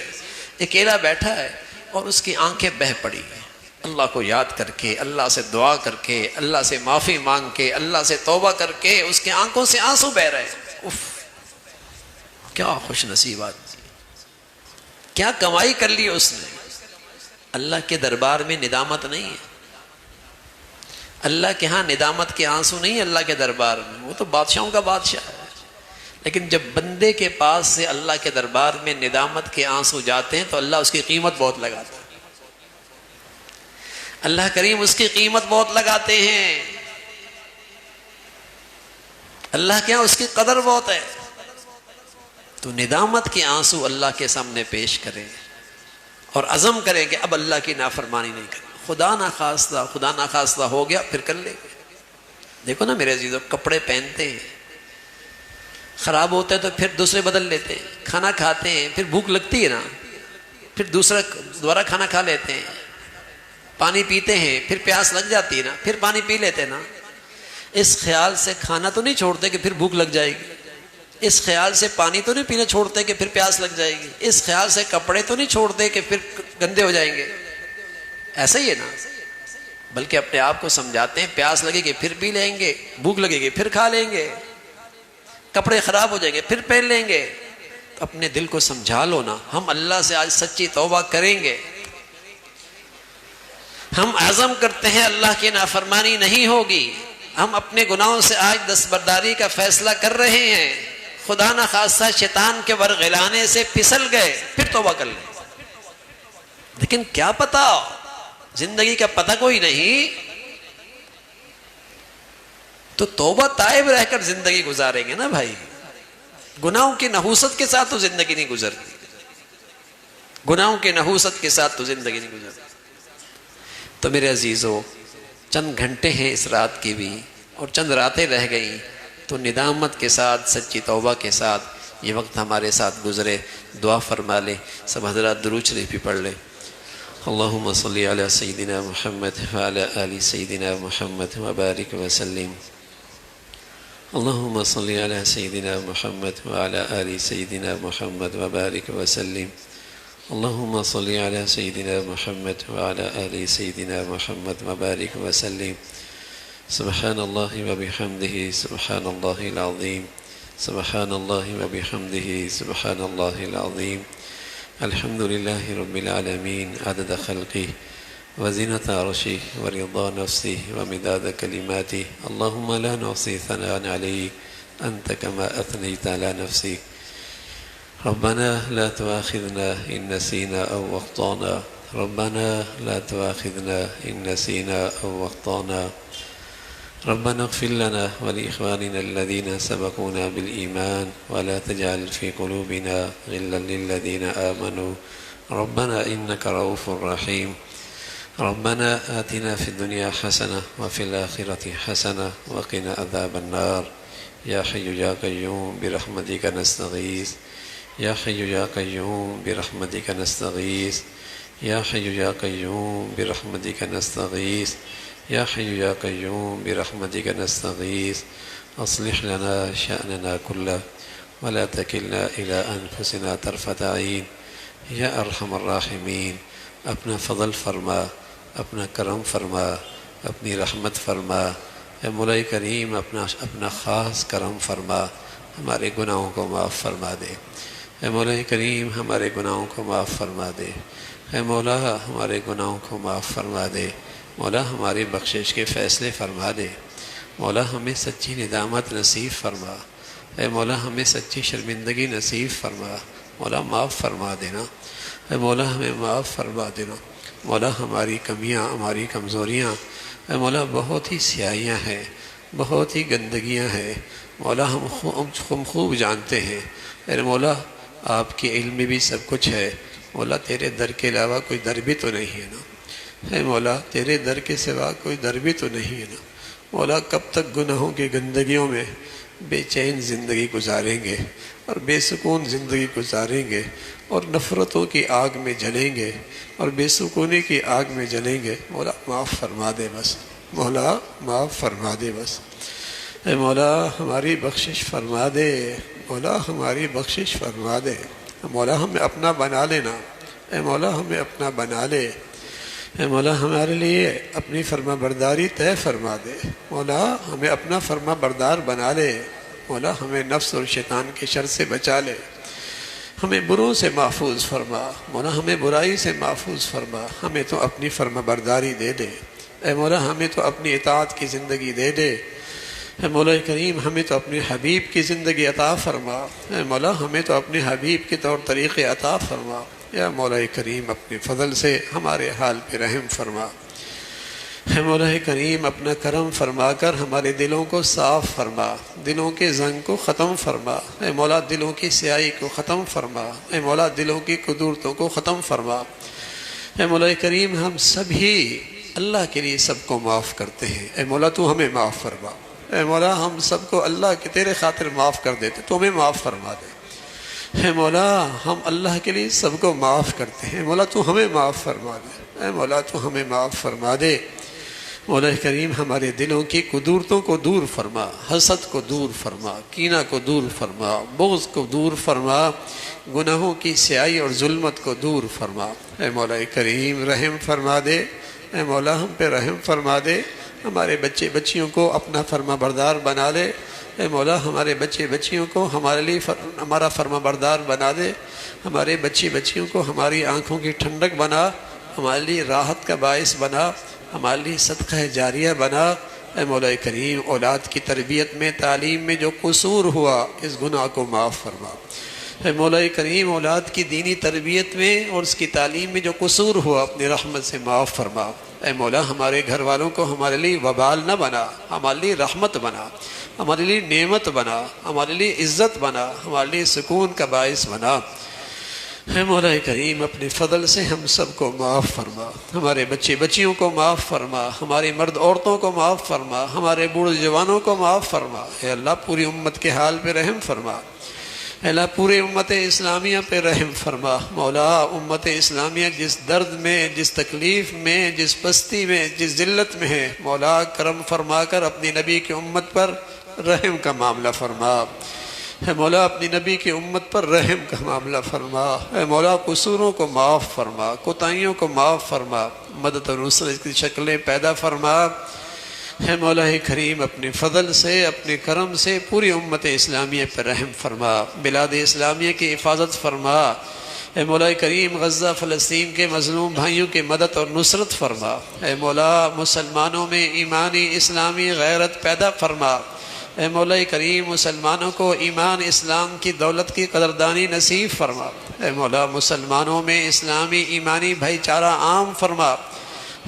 اکیلا بیٹھا ہے اور اس کی آنکھیں بہہ پڑی ہیں، اللہ کو یاد کر کے، اللہ سے دعا کر کے، اللہ سے معافی مانگ کے، اللہ سے توبہ کر کے، اس کی آنکھوں سے آنسو بہہ رہے ہیں، اف کیا خوش نصیب آدمی، کیا کمائی کر لی اس نے۔ اللہ کے دربار میں ندامت نہیں ہے، اللہ کے ہاں ندامت کے آنسو نہیں ہے، اللہ کے دربار میں، وہ تو بادشاہوں کا بادشاہ ہے، لیکن جب بندے کے پاس سے اللہ کے دربار میں ندامت کے آنسو جاتے ہیں تو اللہ اس کی قیمت بہت لگاتا ہے، اللہ کریم اس کی قیمت بہت لگاتے ہیں، اللہ کے ہاں اس کی قدر بہت ہے۔ تو ندامت کے آنسو اللہ کے سامنے پیش کریں اور عزم کریں کہ اب اللہ کی نافرمانی نہیں کریں، خدا ناخواستہ ہو گیا پھر کر لیں گے۔ دیکھو نا میرے عزیزو، کپڑے پہنتے ہیں، خراب ہوتے ہیں تو پھر دوسرے بدل لیتے ہیں، کھانا کھاتے ہیں پھر بھوک لگتی ہے نا، پھر دوبارہ کھانا کھا لیتے ہیں، پانی پیتے ہیں پھر پیاس لگ جاتی ہے نا، پھر پانی پی لیتے ہیں نا، اس خیال سے کھانا تو نہیں چھوڑتے کہ پھر بھوک لگ جائے گی، اس خیال سے پانی تو نہیں پینا چھوڑتے کہ پھر پیاس لگ جائے گی، اس خیال سے کپڑے تو نہیں چھوڑتے کہ پھر گندے ہو جائیں گے، ایسا ہی ہے نا، بلکہ اپنے آپ کو سمجھاتے ہیں پیاس لگے گی پھر پی لیں گے، بھوک لگے گی پھر کھا لیں گے، کپڑے خراب ہو جائیں گے پھر پہن لیں گے۔ اپنے دل کو سمجھا لو نا، ہم اللہ سے آج سچی توبہ کریں گے، ہم عزم کرتے ہیں اللہ کی نافرمانی نہیں ہوگی، ہم اپنے گناہوں سے آج دستبرداری کا فیصلہ کر رہے ہیں، خدا نہ خواستہ شیطان کے ورغلانے سے پھسل گئے، پھر توبہ کر لیں۔ لیکن کیا پتا، زندگی کا پتہ کوئی نہیں، تو توبہ تائب رہ کر زندگی گزاریں گے نا بھائی۔ گناہوں کی نحوست کے ساتھ تو زندگی نہیں گزرتی، گناہوں کی نحوست کے ساتھ تو زندگی نہیں گزرتی۔ تو میرے عزیزو، چند گھنٹے ہیں اس رات کی بھی، اور چند راتیں رہ گئیں، تو ندامت کے ساتھ، سچی توبہ کے ساتھ یہ وقت ہمارے ساتھ گزرے۔ دعا فرما لیں، سب حضرات درود شریف بھی پڑھ لیں۔ اللہم صلی علی سیدنا محمد وعلی آل سیدنا محمد وبارک وسلم۔ اللہم صلی علی سیدنا محمد وعلی آل سیدنا محمد وبارک وسلم۔ اللہم صلی علی سیدنا محمد وعلی آل سیدنا محمد وبارک وسلم۔ سبحان اللہ وبحمدہ سبحان اللہ العظیم، سبحان اللہ وبحمدہ سبحان اللہ العظیم۔ الحمد للہ رب العالمین، عدد خلقہ وزینت عرشہ ورضا نفسہ ومداد کلماتہ۔ اللہم لا نحصی ثناء علیک انت کما اثنیت علی نفسک۔ ربنا لا تؤاخذنا ان نسینا او اخطانا، ربنا لا تؤاخذنا ان نسینا او اخطانا، ربنا اغفر لنا ولإخواننا الذين سبقونا بالإيمان ولا تجعل في قلوبنا غلا للذين آمنوا ربنا إنك رؤوف رحيم۔ ربنا آتنا في الدنيا حسنة وفي الآخرة حسنة وقنا عذاب النار۔ يا حي يا قيوم برحمتك نستغيث، يا حي يا قيوم برحمتك نستغيث، يا حي يا قيوم برحمتك نستغيث، يا حي يا قيوم برحمتك نستغيث۔ أصلح لنا شأننا كله ولا تكلنا إلى أنفسنا طرفة عين یا ارحم الراحمین۔ اپنا فضل فرما، اپنا کرم فرما، اپنی رحمت فرما، اے مولا کریم اپنا خاص کرم فرما، ہمارے گناہوں کو معاف فرما دے۔ اے مولا کریم ہمارے گناہوں کو معاف فرما دے۔ اے مولا ہمارے گناہوں کو معاف فرما دے۔ مولا ہماری بخشش کے فیصلے فرما دے۔ مولا ہمیں سچی ندامت نصیب فرما۔ اے مولا ہمیں سچی شرمندگی نصیب فرما۔ مولا معاف فرما دینا۔ اے مولا ہمیں معاف فرما دینا۔ مولا ہماری کمیاں، ہماری کمزوریاں، اے مولا بہت ہی سیاہیاں ہیں، بہت ہی گندگیاں ہیں، مولا ہم خوب جانتے ہیں۔ اے مولا آپ کے علم میں بھی سب کچھ ہے۔ مولا تیرے در کے علاوہ کوئی در بھی تو نہیں ہے نا۔ اے مولا تیرے در کے سوا کوئی در بھی تو نہیں ہے نا۔ مولا کب تک گناہوں کی گندگیوں میں بے چین زندگی گزاریں گے اور بے سکون زندگی گزاریں گے اور نفرتوں کی آگ میں جلیں گے اور بے سکونی کی آگ میں جلیں گے۔ مولا معاف فرما دے بس، مولا معاف فرما دے بس۔ اے مولا ہماری بخشش فرما دے، مولا ہماری بخشش فرما دے۔ مولا ہمیں اپنا بنا لینا، اے مولا ہمیں اپنا بنا لے۔ اے مولا ہمارے لیے اپنی فرما برداری طے فرما دے۔ مولا ہمیں اپنا فرما بردار بنا لے۔ مولا ہمیں نفس اور شیطان کے شر سے بچا لے، ہمیں بروں سے محفوظ فرما۔ مولا ہمیں برائی سے محفوظ فرما، ہمیں تو اپنی فرما برداری دے دے۔ اے مولا ہمیں تو اپنی اطاعت کی زندگی دے دے۔ اے مولا کریم ہمیں تو اپنے حبیب کی زندگی عطا فرما۔ اے مولا ہمیں تو اپنے حبیب کے طور طریقے عطا فرما۔ یا مولا کریم اپنے فضل سے ہمارے حال پہ رحم فرما۔ اے مولا کریم اپنا کرم فرما کر ہمارے دلوں کو صاف فرما، دلوں کے زنگ کو ختم فرما۔ اے مولا دلوں کی سیاہی کو ختم فرما۔ اے مولا دلوں کی قدورتوں کو ختم فرما۔ اے مولا کریم ہم سبھی اللہ کے لیے سب کو معاف کرتے ہیں۔ اے مولا تو ہمیں معاف فرما۔ اے مولا ہم سب کو اللہ کے تیرے خاطر معاف کر دیتے، تو ہمیں معاف فرما دے۔ اے مولا ہم اللہ کے لیے سب کو معاف کرتے ہیں، مولا تو ہمیں معاف فرما دے۔ اے مولا تو ہمیں معاف فرما دے۔ مولا کریم ہمارے دلوں کی قدورتوں کو دور فرما، حسد کو دور فرما، کینہ کو دور فرما، بغض کو دور فرما، گناہوں کی سیاہی اور ظلمت کو دور فرما۔ اے مولا کریم رحم فرما دے۔ اے مولا ہم پہ رحم فرما دے۔ ہمارے بچے بچیوں کو اپنا فرما بردار بنا لے۔ اے مولا ہمارے بچے بچیوں کو ہمارے لیے ہمارا فرما بردار بنا دے، ہمارے بچے بچیوں کو ہماری آنکھوں کی ٹھنڈک بنا، ہمارے لیے راحت کا باعث بنا، ہمارے لیے صدقہ جاریہ بنا۔ اے مولا کریم اولاد کی تربیت میں تعلیم میں جو قصور ہوا اس گناہ کو معاف فرما۔ اے مولا کریم اولاد کی دینی تربیت میں اور اس کی تعلیم میں جو قصور ہوا اپنی رحمت سے معاف فرما۔ اے مولا ہمارے گھر والوں کو ہمارے لیے وبال نہ بنا، ہمارے لیے رحمت بنا، ہمارے لیے نعمت بنا، ہمارے لیے عزت بنا، ہمارے لیے سکون کا باعث بنا۔ اے مولا کریم اپنے فضل سے ہم سب کو معاف فرما، ہمارے بچے بچیوں کو معاف فرما، ہماری مرد عورتوں کو معاف فرما، ہمارے بوڑھے جوانوں کو معاف فرما۔ اے اللہ پوری امت کے حال پہ رحم فرما، اے اللہ پورے امت اسلامیہ پہ رحم فرما۔ مولا امت اسلامیہ جس درد میں، جس تکلیف میں، جس پستی میں، جس ذلت میں ہے، مولا کرم فرما کر اپنی نبی کی امت پر رحم کا معاملہ فرما۔ اے مولا اپنی نبی کی امت پر رحم کا معاملہ فرما۔ اے مولا قصوروں کو معاف فرما، کوتاہیوں کو معاف فرما، مدد و نصرت کی شکلیں پیدا فرما۔ اے مولا کریم اپنے فضل سے، اپنے کرم سے پوری امت اسلامیہ پر رحم فرما، بلاد اسلامیہ کی حفاظت فرما۔ اے مولا کریم غزہ فلسطین کے مظلوم بھائیوں کی مدد اور نصرت فرما۔ اے مولا مسلمانوں میں ایمانی اسلامی غیرت پیدا فرما۔ اے مولا کریم مسلمانوں کو ایمان اسلام کی دولت کی قدردانی نصیب فرما۔ اے مولا مسلمانوں میں اسلامی ایمانی بھائی چارہ عام فرما،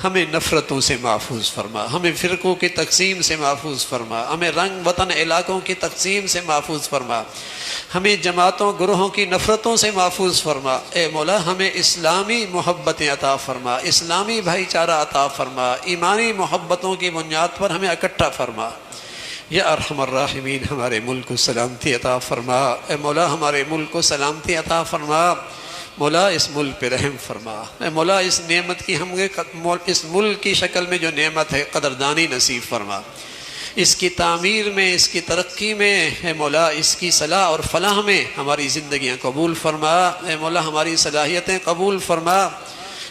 ہمیں نفرتوں سے محفوظ فرما، ہمیں فرقوں کی تقسیم سے محفوظ فرما، ہمیں رنگ وطن علاقوں کی تقسیم سے محفوظ فرما، ہمیں جماعتوں گروہوں کی نفرتوں سے محفوظ فرما۔ اے مولا ہمیں اسلامی محبتیں عطا فرما، اسلامی بھائی چارہ عطا فرما، ایمانی محبتوں کی بنیاد پر ہمیں اکٹھا فرما۔ یا ارحم الراحمین ہمارے ملک کو سلامتی عطا فرما۔ اے مولا ہمارے ملک کو سلامتی عطا فرما۔ مولا اس ملک پہ رحم فرما۔ اے مولا اس نعمت کی اس ملک کی شکل میں جو نعمت ہے قدردانی نصیب فرما، اس کی تعمیر میں، اس کی ترقی میں، اے مولا اس کی صلاح اور فلاح میں ہماری زندگیاں قبول فرما۔ اے مولا ہماری صلاحیتیں قبول فرما۔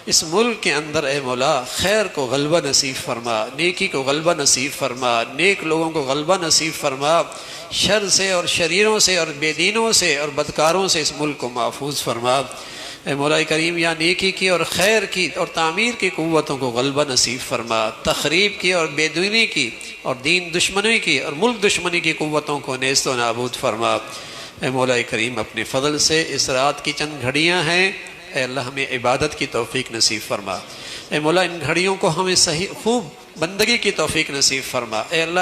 اس ملک کے اندر اے مولا خیر کو غلبہ نصیب فرما، نیکی کو غلبہ نصیب فرما، نیک لوگوں کو غلبہ نصیب فرما، شر سے اور شریروں سے اور بے دینوں سے اور بدکاروں سے اس ملک کو محفوظ فرما۔ اے مولا کریم یا نیکی کی اور خیر کی اور تعمیر کی قوتوں کو غلبہ نصیب فرما، تخریب کی اور بے دینی کی اور دین دشمنی کی اور ملک دشمنی کی قوتوں کو نیست و نابود فرما۔ اے مولا کریم اپنے فضل سے اس رات کی چند گھڑیاں ہیں، اے اللہ ہمیں عبادت کی توفیق نصیب فرما۔ اے مولا ان گھڑیوں کو ہمیں صحیح خوب بندگی کی توفیق نصیب فرما۔ اے اللہ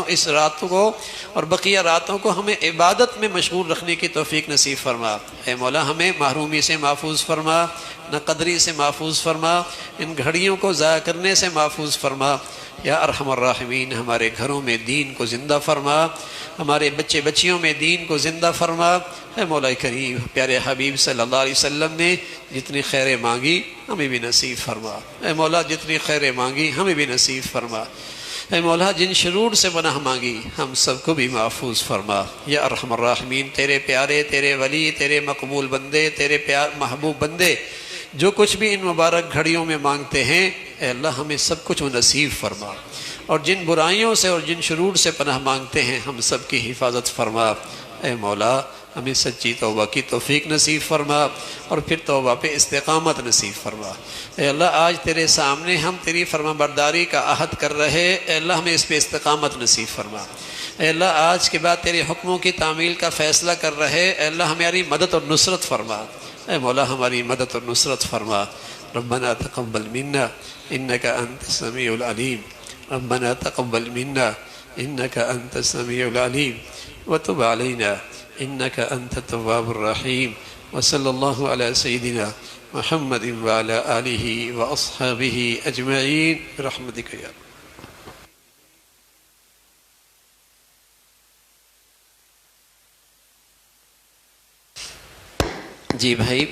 اس راتوں کو اور بقیہ راتوں کو ہمیں عبادت میں مشغول رکھنے کی توفیق نصیب فرما۔ اے مولا ہمیں محرومی سے محفوظ فرما، نہ قدری سے محفوظ فرما، ان گھڑیوں کو ضائع کرنے سے محفوظ فرما۔ یا ارحم الراحمین ہمارے گھروں میں دین کو زندہ فرما، ہمارے بچے بچیوں میں دین کو زندہ فرما۔ اے مولا کریم پیارے حبیب صلی اللہ علیہ وسلم نے جتنی خیریں مانگی ہمیں بھی نصیب فرما۔ اے مولا جتنی خیریں مانگی ہمیں بھی نصیب فرما۔ اے مولا جن شرور سے پناہ مانگی ہم سب کو بھی محفوظ فرما۔ یا ارحم الراحمین تیرے پیارے، تیرے ولی، تیرے مقبول بندے، تیرے محبوب بندے جو کچھ بھی ان مبارک گھڑیوں میں مانگتے ہیں، اے اللہ ہمیں سب کچھ نصیب فرما، اور جن برائیوں سے اور جن شرور سے پناہ مانگتے ہیں ہم سب کی حفاظت فرما۔ اے مولا ہمیں سچی توبہ کی توفیق نصیب فرما اور پھر توبہ پہ استقامت نصیب فرما۔ اے اللہ آج تیرے سامنے ہم تیری فرما برداری کا عہد کر رہے، اے اللہ ہمیں اس پہ استقامت نصیب فرما۔ اے اللہ آج کے بعد تیرے حکموں کی تعمیل کا فیصلہ کر رہے، اے اللہ ہماری مدد اور نصرت فرما۔ اے مولا ہماری مدد اور نصرت فرما۔ ربنا تقبل منا انك انت السميع العليم، ربنا تقبل منا انك انت السميع العليم وتب علينا انك انت التواب الرحيم، وصلى الله على سيدنا محمد وعلى آله واصحابه اجمعين برحمتك يا رب۔ جی بھائی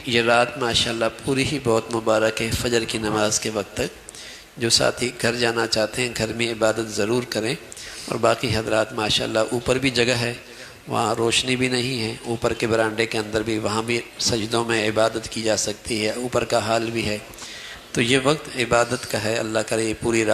یہ رات ماشاءاللہ پوری ہی بہت مبارک ہے، فجر کی نماز کے وقت تک جو ساتھی گھر جانا چاہتے ہیں گھر میں عبادت ضرور کریں، اور باقی حضرات ماشاءاللہ اوپر بھی جگہ ہے، وہاں روشنی بھی نہیں ہے، اوپر کے برانڈے کے اندر بھی وہاں بھی سجدوں میں عبادت کی جا سکتی ہے، اوپر کا حال بھی ہے، تو یہ وقت عبادت کا ہے۔ اللہ کرے یہ پوری رات